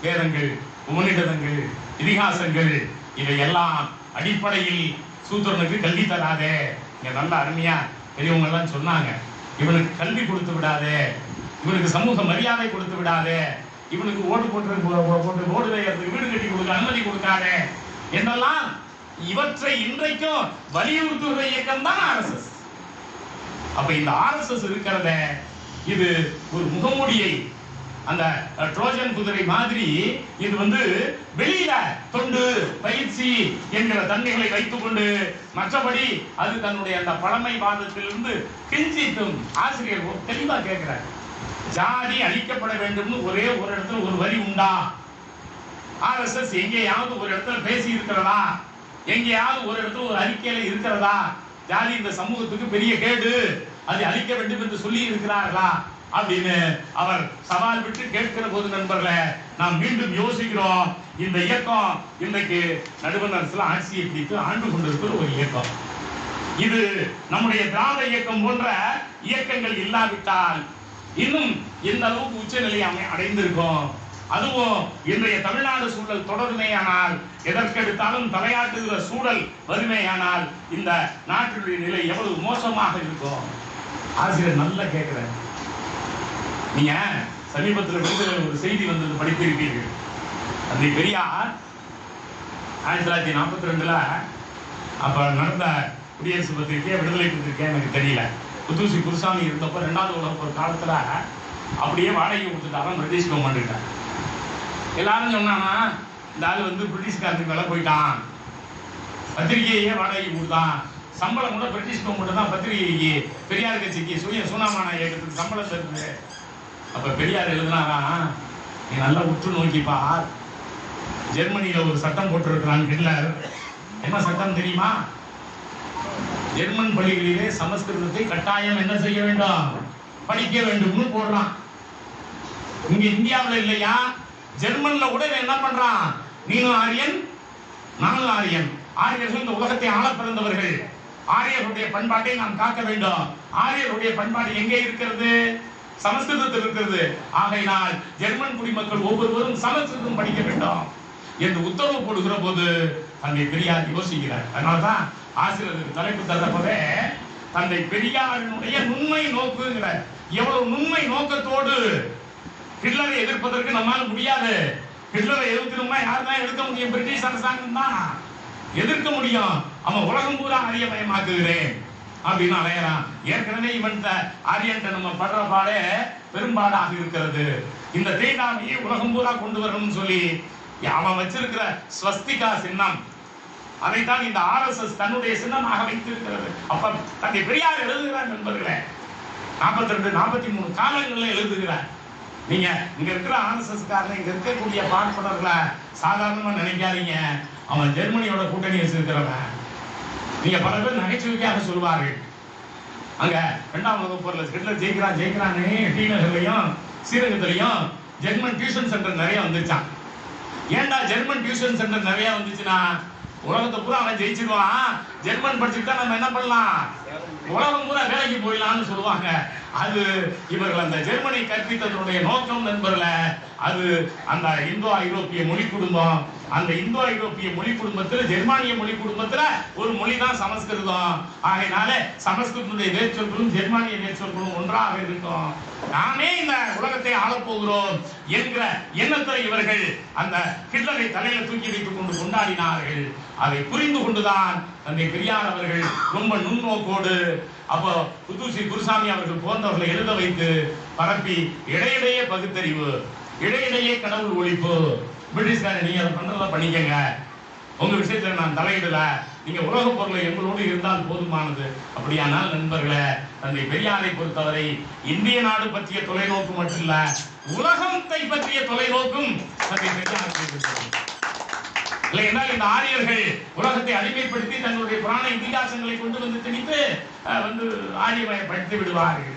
வேதங்கள், உபநிடதங்கள், இதிகாசங்கள் இவையெல்லாம் அடிப்படையில் சூத்திரனுக்கு கல்வி தராதே. நல்ல அருமையா பெரியவங்க எல்லாம் சொன்னாங்க, இவனுக்கு கல்வி கொடுத்து விடாதே, இவனுக்கு சமூக மரியாதை கொடுத்து விடாதே, இவனுக்கு ஓட்டு போட்டு ஓடு வைக்கிறதுக்கு வீடு கட்டி கொடுக்க அனுமதி கொடுக்காதே என்னெல்லாம் இவற்றை இன்றைக்கும் வலியுறுத்துகிற இயக்கம் தான் RSS. அப்ப இந்த RSS இருக்கிறத இது ஒரு முகமூடியை, அந்த ட்ரோஜன் குதிரை மாதிரி இது வந்து வெளியில தொண்டு பயிற்சி என்கிற தன்மைகளை வைத்துக் கொண்டு, மற்றபடி அது தன்னுடைய அந்த பழமைவாதத்திலிருந்து கிஞ்சித்தும். ஆசிரியர் தெளிவா கேட்கிறார், ஜாதி அழிக்கப்பட வேண்டும்னு ஒரே ஒரு இடத்துல ஒரு வரி உண்டா? RSS எங்கேயாவது ஒரு இடத்துல பேசி இருக்கிறதா? எங்கேயாவது ஒரு இடத்துல ஒரு அறிக்கையில இருக்கிறதா? ஜாதி இந்த சமூகத்துக்கு பெரிய கேடு, அதை அழிக்க வேண்டும் என்று சொல்லி இருக்கிறார்களா அப்படின்னு அவர் சவால் விட்டு கேட்கிற போது நண்பர்களே, நாம் மீண்டும் யோசிக்கிறோம். இந்த இயக்கம் இன்றைக்கு நடுவண் அரசுல ஆட்சியை பிடித்து ஆண்டு கொண்டிருக்கிற ஒரு இயக்கம். இது நம்முடைய திராவிட இயக்கம் போன்ற இயக்கங்கள் இல்லாவிட்டால் இன்னும் எந்த அளவுக்கு உச்சநிலையை அடைந்திருக்கும். அதுவும் இன்றைய தமிழ்நாடு சூழல் தொடருமேயானால், எதற்கெடுத்தாலும் தலையாட்டுகிற சூழல் வறுமையானால் இந்த நாட்டினுடைய நிலை எவ்வளவு மோசமாக இருக்கும். ஆசிரியர் நல்லா கேட்கிறார். நீங்க சமீபத்தில் விடுதலையில் ஒரு செய்தி வந்தது படித்திருப்பீர்கள். தந்தை பெரியார் 1942 அப்ப நடந்த குடியரசு பத்திரிக்கை விடுதலை பத்திரிக்கை எனக்கு தெரியல, புத்தூசி குருசாமி இருந்தப்ப 2வது உலக போர் காலத்துல அப்படியே வாடகை கொடுத்துட்டாங்க பிரிட்டிஷ் கவர்மெண்ட். எல்லாரும் சொன்னானா இந்த ஆள் வந்து பிரிட்டிஷ்காரத்துக்கு மேல போயிட்டான், பத்திரிகையே வாடகை கொடுத்தான், சம்பளம் கூட பிரிட்டிஷ் கவர்மெண்ட் தான் பத்திரிகைக்கு பெரியார் கட்சிக்கு சுனாமான இயக்கத்துக்கு சம்பளம் தருது. அப்ப பெரியார் எழுதினாரா, நீ நல்லா உற்று நோக்கிப்பா, ஜெர்மனியில ஒரு சட்டம் போட்டிருக்கிறான் ஹிட்லர். என்ன சட்டம் தெரியுமா? ஜெர்மன் பள்ளிகளிலே சமஸ்கிருதத்தை கட்டாயம் என்ன செய்ய வேண்டும், படிக்க வேண்டும்னு போடுறான். இங்க இந்தியாவில் இல்லையா, ஜெர்மன்ல கூட என்ன பண்றான், நீனும் ஆரியன் நானும் ஆரியன், ஆரியர்கள் இந்த உலகத்தை ஆள பிறந்தவர்கள், ஆரியர்களுடைய பண்பாட்டை நாம் காக்க வேண்டும். ஆரியர்களுடைய பண்பாடு எங்கே இருக்கிறது? சமஸ்கிருதத்தில் இருக்கிறது. ஆகையினால் ஜெர்மன் குடிமக்கள் ஒவ்வொருவரும் சமஸ்கிருதம் படிக்க வேண்டும் என்று உத்தரவு போடுகிற போது தந்தை பெரியார் யோசிக்கிறார். அதனால்தான் ஆசிரியருக்கு தலைப்பு தரப்பவே தந்தை பெரியாரினுடைய நுண்மை நோக்குங்கிற. எவ்வளவு நுண்மை நோக்கத்தோடு ஹிட்லரை எதிர்ப்பதற்கு நம்மால முடியாது. ஹிட்லரை எதிர்க்கணும்னா யார் தான் எதிர்க்க முடியும்? பிரிட்டிஷ் அரசாங்கம் தான் எதிர்க்க முடியும். அவன் உலகம் பூரா ஆரியமயமாக்குகிறேன் அப்படின்னு அலையறான். ஏற்கனவே இவன் ஆரியன்ட்ட நம்ம படுற பாடே பெரும்பாடாக இருக்கிறது. இந்த தீண்டாமையை உலகம் பூரா கொண்டு வரணும்னு சொல்லி அவன் வச்சிருக்கிற ஸ்வஸ்திகா சின்னம், அதைத்தான் இந்த RSS தன்னுடைய சின்னமாக வைத்திருக்கிறது. அப்ப தந்தை பெரியார் எழுதுகிறார் நண்பர்களே. 42 43 காலங்களில் எழுதுகிறார். நீங்க இங்க இருக்கிற RSS காரங்க, இங்க இருக்கக்கூடிய பார்ப்பனர்களை சாதாரணமா நினைக்காதீங்க. அவன் ஜெர்மனியோட கூட்டணி வச்சிருக்கிறவன். நீங்க பல பேர் நகைச்சுவைக்காக சொல்வார்கள், அங்க 2ஆம் வகுப்பு போர்ல ஹிட்லர் ஜெயிக்கிறான்னு டி நகர்லயும் ஸ்ரீரங்கத்திலையும் ஜெர்மன் டியூஷன் சென்டர் நிறைய வந்துச்சான். ஏன்டா ஜெர்மன் டியூஷன் சென்டர் நிறைய வந்துச்சுன்னா, உலகத்தை பூரா அவன் ஜெயிச்சிருவான், ஜெர்மன் படிச்சுட்டா நம்ம என்ன பண்ணலாம், உலகம் பூரா வேலைக்கு போயிடலாம்னு சொல்லுவாங்க. அது இவர்கள் அந்த ஜெர்மனி கற்பித்ததனுடைய நோக்கம் நண்பர்கள, அது அந்த இந்தோ ஐரோப்பிய மொழி குடும்பம். அந்த இந்தோ ஐரோப்பிய மொழி குடும்பத்தில் ஜெர்மானிய மொழி குடும்பத்துல ஒரு மொழி தான் சமஸ்கிருதம். ஆகையினால சமஸ்கிருதனுடைய வேர்ச்சொற்களும் ஜெர்மானிய வேர்ச்சொற்களும் ஒன்றாக இருக்கும். நாமே இந்த உலகத்தை ஆளப்போகிறோம் என்கிற எண்ணத்தை இவர்கள் அந்த ஹிட்லரை தலையில தூக்கி வைத்துக் கொண்டு கொண்டாடினார்கள். அதை புரிந்து கொண்டுதான் தந்தை பெரியார் அவர்கள் ரொம்ப நுண்ணோக்கோடு அப்போ புதுசி குருசாமி அவர்கள் போன்றவர்களை எழுத வைத்து பரப்பி இடையிடையே பகுத்தறிவு, இடையிடையே கடவுள் ஒழிப்பு, பிரிட்டிஷ்கார நீங்க அதை பண்றதா பண்ணிக்கங்க, உங்க விஷயத்துல நான் தலையிடல, நீங்க உலக பொருளை எங்களோடு இருந்தால் போதுமானது. அப்படியானால் நண்பர்களே, தந்தை பெரியாரை பொறுத்தவரை இந்திய நாடு பற்றிய தொலைநோக்கு மட்டும் இல்ல, உலகத்தை பற்றிய தொலைநோக்கும் தந்தை பெரியார். இல்லை என்றால் இந்த ஆரியர்கள் உலகத்தை அடிமைப்படுத்தி தங்களுடைய புராண இதிகாசங்களை கொண்டு வந்து திணித்து ஆரியமயப்படுத்தி விடுவார்கள்.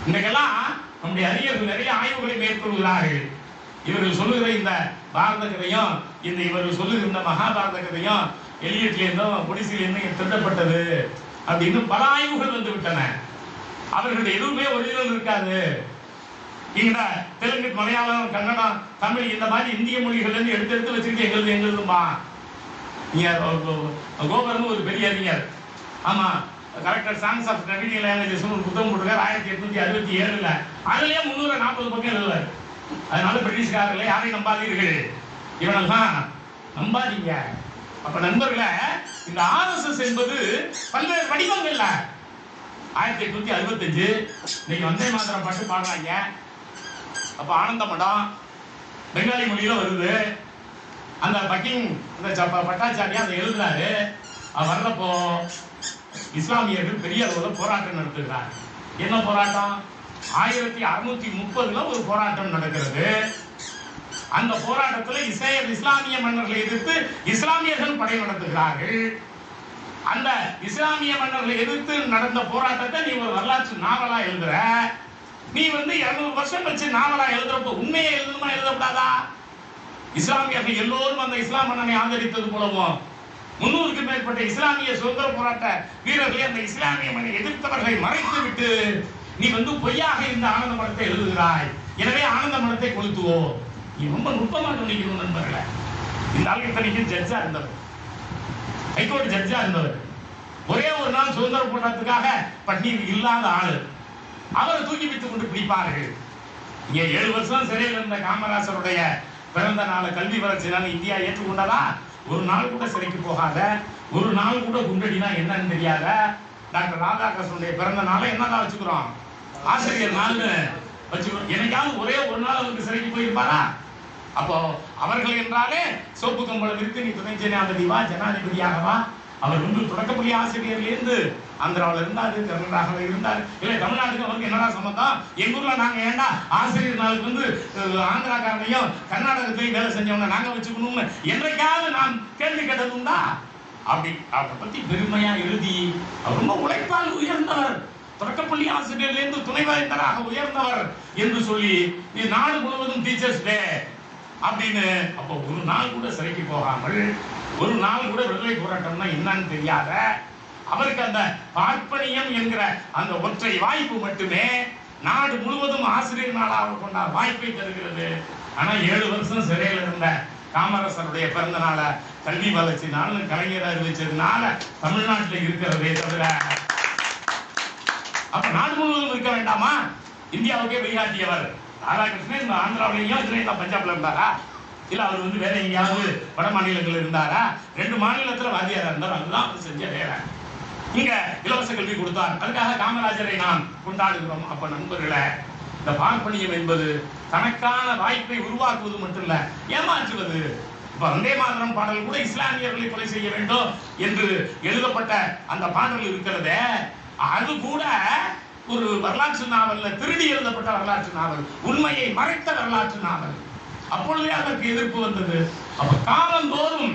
இன்னைக்கெல்லாம் நம்முடைய அறிஞர்கள் நிறைய ஆய்வுகளை மேற்கொள்கிறார்கள். இவர்கள் சொல்லுகிற இந்த பாரத கதையும் இவர்கள் சொல்லுகிற இந்த மகாபாரத கதையும் எலியட்ல இருந்தும் பொடிசில இருந்தும் திருடப்பட்டது அப்படின்னு பல ஆய்வுகள் வந்து விட்டன. அவர்களுடைய எதுவுமே ஒரிஜினல் இருக்காது. இங்க தெலுங்கு, மலையாளம், கன்னடம், தமிழ் இந்த மாதிரி இந்திய மொழிகள் இருந்து எடுத்து வச்சுக்கிட்டு எங்களுதுமா. கோபர்னு ஒரு பெரிய அறிஞர், ஆமா, character songs of traditional languages ஒரு புத்தகம் போட்டுருக்காரு 1867. அதுலயே 340 பக்கம் எழுதுவார். அதனால பிரிட்டிஷ்காரர்களை யாரையும் நம்பாதீர்கள், இவனெல்லாம் நம்பாதீங்க. அப்ப நண்பர்களே, இந்த RSS என்பது பல்வேறு வடிவங்கள்ல 1865 இன்னைக்கு வந்தே மாதரம் பாட்டு பாடுறாங்க. அப்ப ஆனந்த மடம் பெங்காலி மொழியில வருது. அந்த பக்கிங் பட்டாச்சாரியா அதை எழுதுறாரு. வர்றப்போ இஸ்லாமியர்கள் பெரிய அளவில் போராட்டம் நடத்துகிறார். என்ன போராட்டம்? 1630 ஒரு போராட்டம் நடக்கிறது. அந்த போராட்டத்தில் இஸ்லாமிய மன்னர்களை எதிர்த்து இஸ்லாமியர்கள் படை நடத்துகிறார்கள். அந்த இஸ்லாமிய மன்னர்களை எதிர்த்து நடந்த போராட்டத்தை நீ ஒரு வரலாற்று நாவலா எழுதுற. நீ 200 வருஷம் வச்சு நாவலா எழுதுறப்ப உண்மையை எழுதணுமா எழுதப்படாதா? இஸ்லாமியர்கள் எல்லோரும் அந்த இஸ்லாம் மன்னனை ஆதரித்தது போலவும் 300க்கும் மேற்பட்ட இஸ்லாமிய சுதந்திர போராட்ட வீரர்களை அந்த இஸ்லாமிய மன்னனை எதிர்த்தவர்களை மறைத்து விட்டு நீ பொய்யாக இந்த ஆனந்த மடத்தை எழுதுகிறாய். எனவே ஆனந்த மடத்தை கொளுத்துவோம். நீ ரொம்ப நுட்பமாக கவனிக்கணும் நண்பர்களே. இந்த ஆள் இத்தனைக்கும் ஜட்ஜா இருந்தவர், ஹைகோர்ட் ஜட்ஜா இருந்தவர். ஒரே ஒரு நாள் சுதந்திர போராட்டத்துக்காக பட்டினி இல்லாத ஆளு. அவரை தூக்கி வைத்துக் கொண்டு பிடிப்பார்கள். இங்க 7 வருஷம் சிறையில் இருந்த காமராசருடைய பிறந்த நாளை கல்வி வளர்ச்சினால இந்தியா ஏற்றுக்கொண்டதா? ஒரு நாள் கூட சிறைக்கு போகாத, ஒரு நாள் கூட குண்டடினா என்னன்னு தெரியாத டாக்டர் ராதாகிருஷ்ணனுடைய பிறந்த நாளை என்னதான் வச்சுக்கிறோம்? ஆசிரியர் நாள்னு வச்சுக்கிறோம். என்னைக்காவது ஒரே ஒரு நாள் அவருக்கு சிறைக்கு போயிருப்பாரா? அப்போ அவர்கள் என்றாலே சோப்பு கம்பளம் இருக்கு, நீ துணை ஜனாதிபதிவா ஜனாதிபதியாகவா? அவர் தொடக்கப்பள்ளி ஆசிரியர்லேருந்து ஆந்திராவில் இருந்தாரு, கர்நாடகாவில் இருந்தார். இல்லை தமிழ்நாட்டுக்கு அவருக்கு என்னடா சம்பந்தம்? எங்க ஊர்ல நாங்க ஏண்டா ஆசிரியர் நாளுக்கு ஆந்திராக்காரனையும் கர்நாடகத்தையும் வேலை செஞ்சவங்க நாங்க வச்சுக்கணும்னு என்றைக்காவது நான் கேள்வி கேட்டதுண்டா? அப்படி அவரை பத்தி பெருமையா எழுதி அவர் ரொம்ப உழைப்பால் உயர்ந்தவர், தொடக்கப்பள்ளி ஆசிரியர்லேருந்து துணைவேந்தராக உயர்ந்தவர் என்று சொல்லி நாடு முழுவதும் டீச்சர்ஸ் டே அப்படின்னு. அப்போ ஒரு நாள் கூட சிறைக்கு போகாமல், ஒரு நாள் கூட விடுதலை போராட்டம்னா என்னன்னு தெரியாத அவருக்கு அந்த பார்ப்பனியம் என்கிற அந்த ஒற்றை வாய்ப்பு மட்டுமே நாடு முழுவதும் ஆசிரியர் நாளாக கொண்ட வாய்ப்பை தருகிறது. ஆனா 7 வருஷம் சிறையில் இருந்த காமராசருடைய பிறந்த நாள கல்வி வளர்ச்சி நாள் கலைஞர் அறிவிச்சதுனால தமிழ்நாட்டில் இருக்கிறதே தவிர அப்ப நாடு முழுவதும் இருக்க வேண்டாமா? இந்தியாவுக்கே வழிகாட்டியவர் ராதாகிருஷ்ணன் இந்த ஆந்திராவிலையும் இதுல பஞ்சாப்ல இருந்தாரா? இல்ல அவர் வந்து வேற எங்கேயாவது வட மாநிலங்கள் இருந்தாரா? 2 மாநிலத்துல வாத்தியாரா இருந்தார். அதுதான் அவர் செஞ்ச வேலை. இங்க இலவச கல்வி கொடுத்தார். அதுக்காக காமராஜரை நாம் கொண்டாடுகிறோம். அப்ப நண்பர்களே, இந்த பார்ப்பனியம் என்பது தனக்கான வாய்ப்பை உருவாக்குவது மட்டும் இல்ல, ஏமாற்றுவது. இப்ப வந்தே மாதரம் பாடல் கூட இஸ்லாமியர்களை கொலை செய்ய வேண்டும் என்று எழுதப்பட்ட அந்த பாடல் இருக்கிறதே, அது கூட ஒரு வரலாற்று நாவல்ல திருடி எழுதப்பட்ட வரலாற்று நாவல், உண்மையை மறைத்த வரலாற்று நாவல். அப்பொழுதே அதற்கு எதிர்ப்பு வந்தது. அப்ப காலந்தோறும்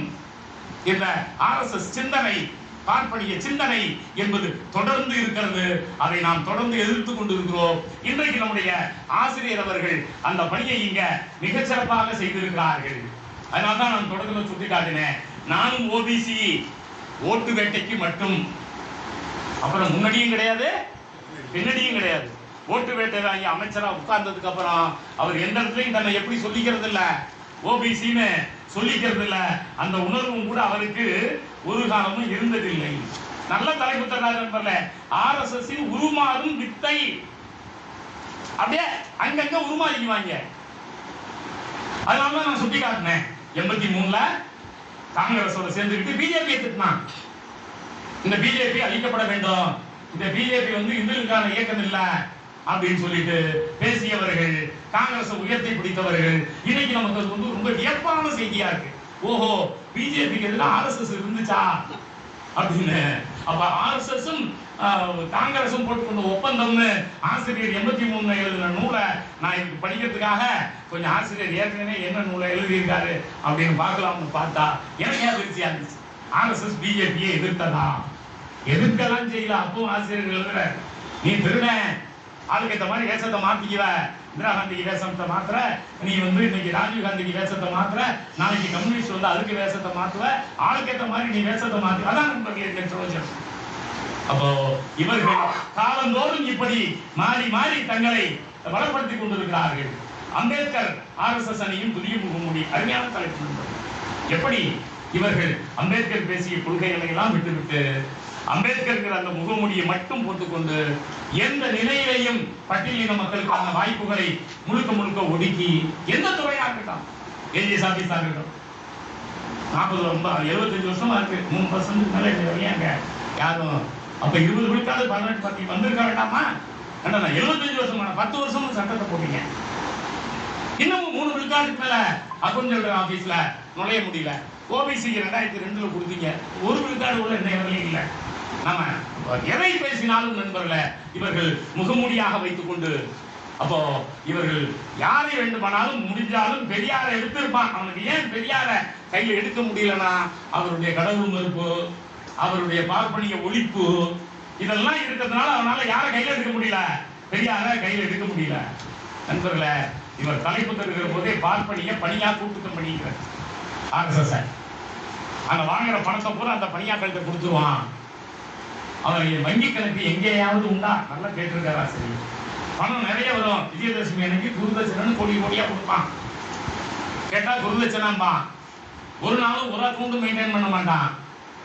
இந்த RSS சிந்தனை, பார்ப்பனிய சிந்தனை என்பது தொடர்ந்து இருக்கிறது. அதை நாம் தொடர்ந்து எதிர்த்து கொண்டிருக்கிறோம். இன்றைக்கு நம்முடைய ஆசிரியர் அவர்கள் அந்த பணியை இங்க மிகச்சிறப்பாக செய்திருக்கிறார்கள். அதனால்தான் நான் தொடர்ந்து சுட்டிக்காட்டினேன். நானும் OBC ஓட்டு வேட்டைக்கு மட்டும், அப்புறம் முன்னாடியும் கிடையாது பின்னாடியும் கிடையாது. ஓட்டு வேட்டை வாங்கி அமைச்சரா உட்கார்ந்ததுக்கு அப்புறம் அவர் எந்த இடத்துலையும் தன்னை எப்படி சொல்லிக்கிறது இல்ல, OBCன்னு சொல்லிக்கிறது இல்ல. அந்த உணர்வும் கூட அவருக்கு ஒரு காலமும் இருந்ததில்லை. நல்ல தலைப்பு தராது நண்பர்ல. RSS உருமாறும் வித்தை அப்படியே அங்கங்க உருமாறிக்குவாங்க. அதனால நான் சுட்டி காட்டினேன். 83ல காங்கிரஸோட சேர்ந்துக்கிட்டு பிஜேபி திட்டினான். இந்த பிஜேபி அழிக்கப்பட வேண்டும், இந்த பிஜேபி வந்து இந்துக்களுக்கான இயக்கம் இல்ல அப்படின்னு சொல்லிட்டு பேசியவர்கள், காங்கிரஸ் உயர்த்தி பிடித்தவர்கள். இன்னைக்கு நமக்கு அது வந்து ரொம்ப வியப்பான செய்தியா இருக்கு. ஓஹோ, பிஜேபிக்கு எதிராக RSS இருந்துச்சா அப்படின்னு. அப்ப RSSம் காங்கிரஸும் போட்டுக்கொண்ட ஒப்பந்தம்னு ஆசிரியர் 83 எழுதின நூலை நான் இதுக்கு படிக்கிறதுக்காக கொஞ்சம் ஆசிரியர் ஏற்கனவே என்ன நூலை எழுதியிருக்காரு அப்படின்னு பார்க்கலாம்னு பார்த்தா எனக்கே அதிர்ச்சியா இருந்துச்சு. RSS பிஜேபியை எதிர்த்ததா? எதிர்க்கலாம் செய்யல. அப்பவும் ஆசிரியர்கள் எழுதுற, நீ திருட ஆளுக்கு ஏற்ற மாதிரி வேஷத்தை மாத்திக்குவ, இந்திரா காந்திக்கு வேஷத்தை மாத்திர, நீ வந்து இன்னைக்கு ராஜீவ் காந்திக்கு வேஷத்தை மாத்திர, நாளைக்கு கம்யூனிஸ்ட் வந்து அதுக்கு வேஷத்தை மாத்துவ, ஆளுக்கு ஏற்ற மாதிரி நீ வேஷத்தை மாத்துவ. அதான் நண்பர்கள். அப்போ இவர்கள் காலந்தோறும் இப்படி மாறி மாறி தங்களை வளப்படுத்திக் கொண்டிருக்கிறார்கள். அம்பேத்கர் RSS அணியும் புதிய முகமூடி, அருமையான தலைப்பு. எப்படி இவர்கள் அம்பேத்கர் பேசிய கொள்கைகளை எல்லாம் விட்டுவிட்டு அம்பேத்கர் அந்த முகமூடியை மட்டும் போட்டுக்கொண்டு எந்த நிலையிலையும் பட்டியலின மக்களுக்கான வாய்ப்புகளை முழுக்க முழுக்க ஒடுக்கி, எந்த துறையாக இருக்கட்டும், AGS ஆபீஸாக இருக்கட்டும், 75 வருஷமா இருக்கு, 3% மேல வரையாங்க யாரும். அப்ப 20 விழுக்காடு 18 வந்திருக்க வேண்டாமா? 75 வருஷம் 10 வருஷம் சட்டத்தை போட்டீங்க. இன்னமும் 3 விழுக்காடுக்கு மேல அக்கௌண்ட் ஜெனரல் ஆபீஸ்ல நுழைய முடியல. OBCக்கு 2002ல கொடுத்தீங்க, 1 விழுக்காடு கூட இந்த இடத்துலயும் இல்லை. நாம எதை பேசினாலும் நண்பர்களே, இவர்கள் முகமூடியாக வைத்துக் கொண்டு, அப்போ இவர்கள் யாரை வேண்டுமானாலும் முடிஞ்சாலும் பெரியாரை எடுத்திருப்பான். அவனுக்கு ஏன் பெரியார கையில் எடுக்க முடியலன்னா, அவருடைய கடவுள் மறுப்பு, அவருடைய பார்ப்பனிய ஒழிப்பு, இதெல்லாம் இருக்கிறதுனால அவனால யாரை கையில் எடுக்க முடியல, பெரியார கையில் எடுக்க முடியல. நண்பர்களே, இவர் தலைப்பு தருகிற போதே பார்ப்பனிய பணியா கூட்டுத்தம் பண்ணிக்கிற RSS அங்க வாங்குற பணத்தை பூரா அந்த பணியாட்கள்கிட்ட கொடுத்துருவான். அவருடைய வங்கி கணக்கு எங்கேயாவது உண்டா? நல்லா கேட்டிருக்காரு ஆசிரியர். பணம் நிறைய வரும். விஜயதசமி அன்னைக்கு குருதட்சணை கோடி கோடியா கொடுப்பான். கேட்டா குருதட்சணாம்பா. ஒரு நாளும் ஒரு அக்கௌண்ட் மெயின்டைன் பண்ண மாட்டான்.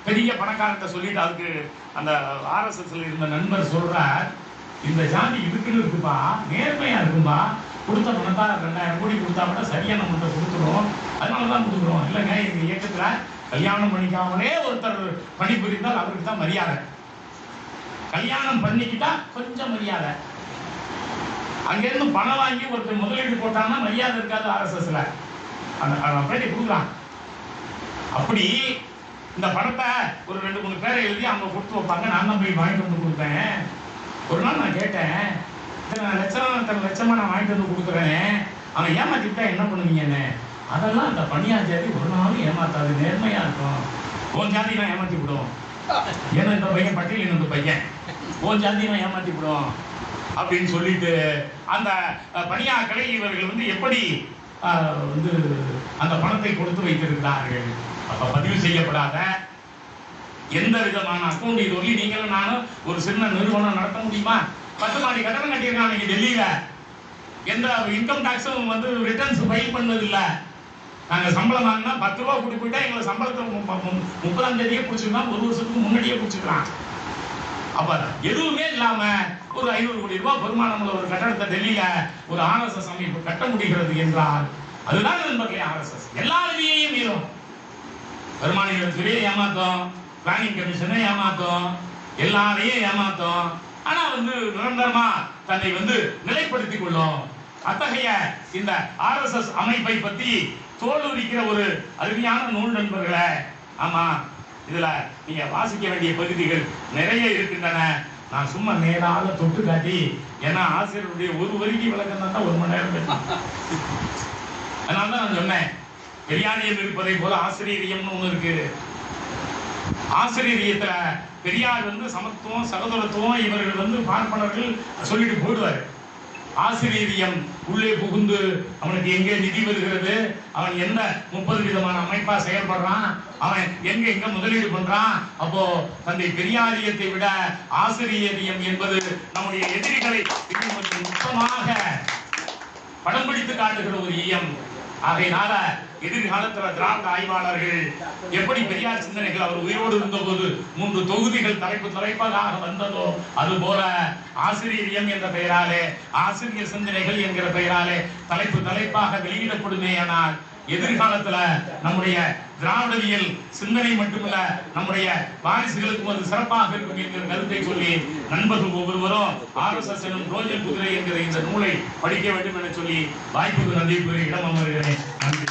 பெரிய பணக்காரத்தை சொல்லிட்டு அதுக்கு அந்த RSSல இருந்த நண்பர் சொல்றார், இந்த ஜாதி இதுக்குன்னு இருக்குப்பா, நேர்மையா இருக்கும்பா, கொடுத்த பணத்தா 2000 கோடி கொடுத்தா கூட சரியான முறை கொடுத்துரும், அதனாலதான் கொடுக்குறோம். இல்லைங்க, எங்க இயக்கத்துல கல்யாணம் பண்ணிக்காமலே ஒருத்தர் பணிபுரிந்தால் அவருக்கு தான் மரியாதை, கல்யாணம் பண்ணிக்கிட்டா கொஞ்சம் மரியாதை, அங்கிருந்து பணம் வாங்கி ஒருத்தர் முதலீடு போட்டாங்கன்னா மரியாதை இருக்காது RSSல. அந்த பேரை கொடுக்கலாம். அப்படி இந்த பணத்தை ஒரு 2-3 பேரை எழுதி அவங்க கொடுத்து வைப்பாங்க. நான் தான் போய் வாங்கிட்டு வந்து கொடுத்தேன். ஒரு நாள் நான் கேட்டேன், இத்தனை லட்சமா நான் வாங்கிட்டு வந்து கொடுக்குறேன், அவன் ஏமாத்திட்டா என்ன பண்ணுவீங்கன்னு. அதெல்லாம் அந்த பணியார் ஜாதி ஒரு நாளும் ஏமாத்தாது, நேர்மையா இருக்கும். உன் ஜாதி நான் ஏமாத்தி விடுவோம், ஏன்னா இந்த பையன் பட்டியல் இந்த பையன், உன் ஜாதி நான் ஏமாத்தி விடுவோம் அப்படின்னு சொல்லிட்டு அந்த பணியாட்களை இவர்கள் வந்து எப்படி வந்து அந்த பணத்தை கொடுத்து வைத்திருக்கிறார்கள். அப்ப பதிவு செய்யப்படாத எந்த விதமான அக்கௌண்ட் இது சொல்லி நீங்களும் நானும் ஒரு சின்ன நிறுவனம் நடத்த முடியுமா? 10 மாடி கட்டணம் கட்டியிருக்காங்க நீங்க டெல்லியில. எந்த இன்கம் டாக்ஸும் வந்து ரிட்டர்ன்ஸ் ஃபைல் பண்ணது இல்ல. நாங்க சம்பளம் வாங்கினா 10 ரூபா கூட்டி போயிட்டா எங்களை சம்பளத்தை 30ஆம் தேதியே பிடிச்சிக்கலாம், 1 வருஷத்துக்கு முன்னாடியே பிடிச்சிக்கலாம். அப்ப எதுவுமே இல்லாம ஒரு 500 கோடி ரூபாய் பெருமானமுள்ள ஒரு கட்டடத்தை டெல்லியில ஒரு ஆர்எஸ்எஸ் அமைப்பு கட்ட முடிகிறது என்றால் அதுதான் நண்பர்களே ஆர்எஸ்எஸ். எல்லா விதியையும் மீறும். பெருமானிகள் துறையை ஏமாத்தோம், பிளானிங் கமிஷனை ஏமாத்தோம், எல்லாரையும் ஏமாத்தோம். ஆனா வந்து நிரந்தரமா தன்னை வந்து நிலைப்படுத்திக் கொள்ளும். அத்தகைய இந்த ஆர்எஸ்எஸ் அமைப்பை பத்தி தோலுரிக்கிற ஒரு அருமையான நூல் நண்பர்களே. ஆமா, இதுல நீங்க வாசிக்க வேண்டிய பகுதிகள் நிறைய இருக்கின்றன. நான் சும்மா நேராக தொட்டு காட்டி, ஏன்னா ஆசிரியருடைய ஒரு வரிக்கு விளக்கம் தான் 1 மணி நேரம் பேசலாம். அதனாலதான் நான் சொன்னேன், பெரியாரியம் இருப்பதை போல ஆசிரியரியம்னு ஒண்ணு இருக்கு. ஆசிரியரியத்துல பெரியார் வந்து சமத்துவம், சகோதரத்துவம், இவர்கள் வந்து பார்ப்பனர்கள் சொல்லிட்டு போடுவார். ஆசிரியரியம் உள்ளே புகுந்து அவனுக்கு எங்கே நிதி வருகிறது, அவன் எந்த 30 விதமான அமைப்பா செயல்படுறான், அவன் எங்க முதலீடு பண்றான். அப்போ தந்தை பெரியாரியத்தை விட ஆசிரியரியம் என்பது நம்முடைய எதிரிகளை கொஞ்சம் நுட்பமாக படம் பிடித்து காட்டுகிற ஒரு இயம். ஆகையினால எதிர்காலத்துல திராவிட ஆய்வாளர்கள் எப்படி பெரியார் சிந்தனைகள் அவர் உயிரோடு இருந்த போது 3 தொகுதிகள் தலைப்பாக வந்ததோ அதுபோல ஆசிரியரியம் என்ற பெயராலே, ஆசிரியர் சிந்தனைகள் என்கிற பெயராலே தலைப்பாக வெளியிடப்படுமேயானால் எதிர்காலத்துல நம்முடைய திராவிடவியல் சிந்தனை மட்டுமல்ல, நம்முடைய வாரிசுகளுக்கும் அது சிறப்பாக இருக்கும் என்கிற கருத்தை சொல்லி நண்பர்கள் ஒவ்வொருவரும் ஆர்எஸ்எஸ் எனும் ரோஜல் குதிரை என்கிற இந்த நூலை படிக்க வேண்டும் என சொல்லி வாய்ப்புக்கு நன்றி கூறி இடம் அமர்கிறேன். நன்றி.